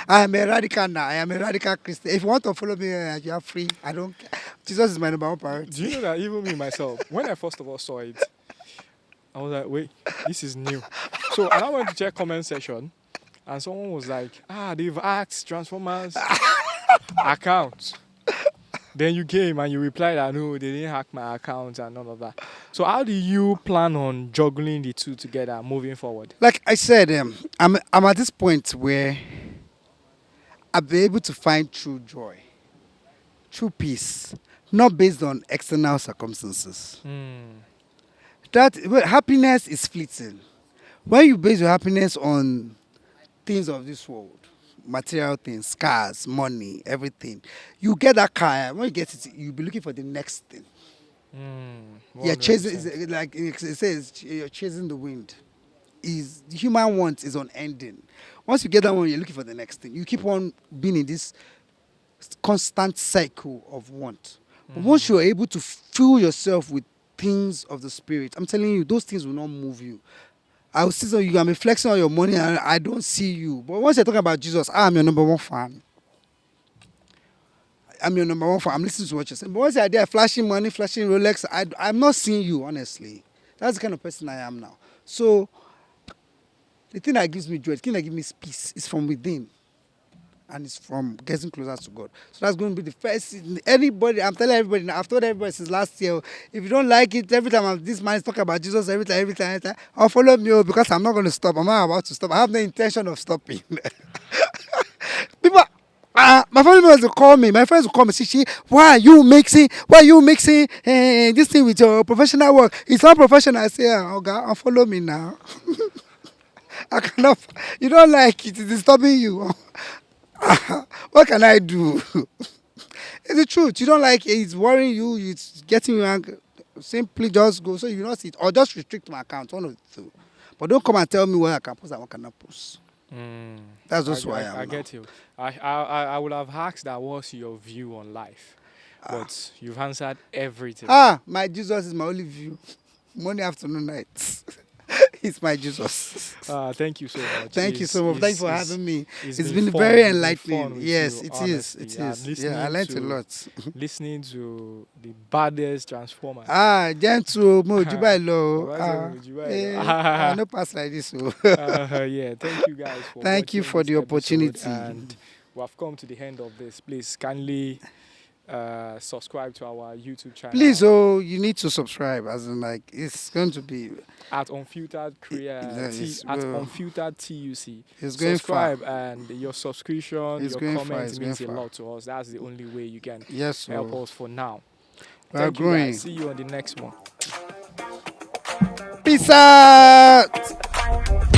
Speaker 2: I am a radical now. I am a radical Christian. If you want to follow me, you are free. I don't care. Jesus is my number one
Speaker 1: Do you
Speaker 2: priority.
Speaker 1: know that even me myself, when I first of all saw it, I was like, wait, this is new. So and I went to check comment section, and someone was like, they've hacked Transformers account. Then you came and you replied that no, they didn't hack my account and all of that. So how do you plan on juggling the two together moving forward?
Speaker 2: Like I said, I'm at this point where I'll be able to find true joy, true peace, not based on external circumstances.
Speaker 1: Hmm.
Speaker 2: Happiness is fleeting. When you base your happiness on things of this world, material things, cars, money, everything, you get that car. And when you get it, you'll be looking for the next thing. You're chasing,
Speaker 1: 100%.
Speaker 2: like it says, you're chasing the wind. Is human want is unending. Once you get that one, you're looking for the next thing. You keep on being in this constant cycle of want. But once you're able to fill yourself with things of the spirit, I'm telling you, those things will not move you. I will see you, I'm flexing on your money and I don't see you. But once you're talking about Jesus, I'm your number one fan. I'm your number one fan. I'm listening to what you're saying. But once you're there flashing money, flashing Rolex, I'm not seeing you, honestly. That's the kind of person I am now. So the thing that gives me joy, the thing that gives me peace is from within. And it's from getting closer to God. So that's going to be the first. Anybody, I'm telling everybody now, I've told everybody since last year, if you don't like it, every time this man is talking about Jesus, every time, I'll follow me because I'm not going to stop. I'm not about to stop. I have no intention of stopping. People, my family members will call me. My friends will call me. See, why are you mixing this thing with your professional work? It's not professional. I say, oh God, follow me now. I cannot. You don't like it. It's disturbing you. What can I do? It's the truth. You don't like it. It's worrying you. It's getting you angry. Simply just go so you not see it. Or just restrict my account. One of the two. But don't come and tell me what I can post and what I cannot post. That's just who I am
Speaker 1: I
Speaker 2: now.
Speaker 1: get you. I would have asked that what's your view on life, but you've answered everything.
Speaker 2: My Jesus is my only view. Morning, afternoon, night. He's my Jesus.
Speaker 1: Thank you so much.
Speaker 2: Thank you so much. Thank you for having me.
Speaker 1: It's
Speaker 2: It's been
Speaker 1: fun.
Speaker 2: very
Speaker 1: It's been
Speaker 2: enlightening.
Speaker 1: fun with
Speaker 2: Yes,
Speaker 1: you,
Speaker 2: it is.
Speaker 1: honestly.
Speaker 2: It
Speaker 1: And
Speaker 2: is. Yeah, I learned a lot.
Speaker 1: listening to the baddest transformer.
Speaker 2: Gentle, mo, Dubai low.
Speaker 1: Baba Zero Jubai.
Speaker 2: I no pass like this. Oh.
Speaker 1: Yeah, thank you guys for
Speaker 2: Thank you
Speaker 1: watching
Speaker 2: for
Speaker 1: this
Speaker 2: the
Speaker 1: episode,
Speaker 2: opportunity.
Speaker 1: and we have come to the end of this. Please kindly subscribe to our YouTube channel.
Speaker 2: Please, you need to subscribe. As in, like, it's going to be.
Speaker 1: At Unfiltered
Speaker 2: Yes,
Speaker 1: at
Speaker 2: well,
Speaker 1: Unfiltered TUC.
Speaker 2: it's going far.
Speaker 1: Subscribe, and your subscription,
Speaker 2: It's
Speaker 1: your
Speaker 2: going far.
Speaker 1: comments
Speaker 2: It's
Speaker 1: means
Speaker 2: going
Speaker 1: a
Speaker 2: far.
Speaker 1: lot to us. That's the only way you can
Speaker 2: Yes,
Speaker 1: help
Speaker 2: so
Speaker 1: us for now.
Speaker 2: we are
Speaker 1: Thank you
Speaker 2: growing.
Speaker 1: guys. See you on the next one.
Speaker 2: Peace out.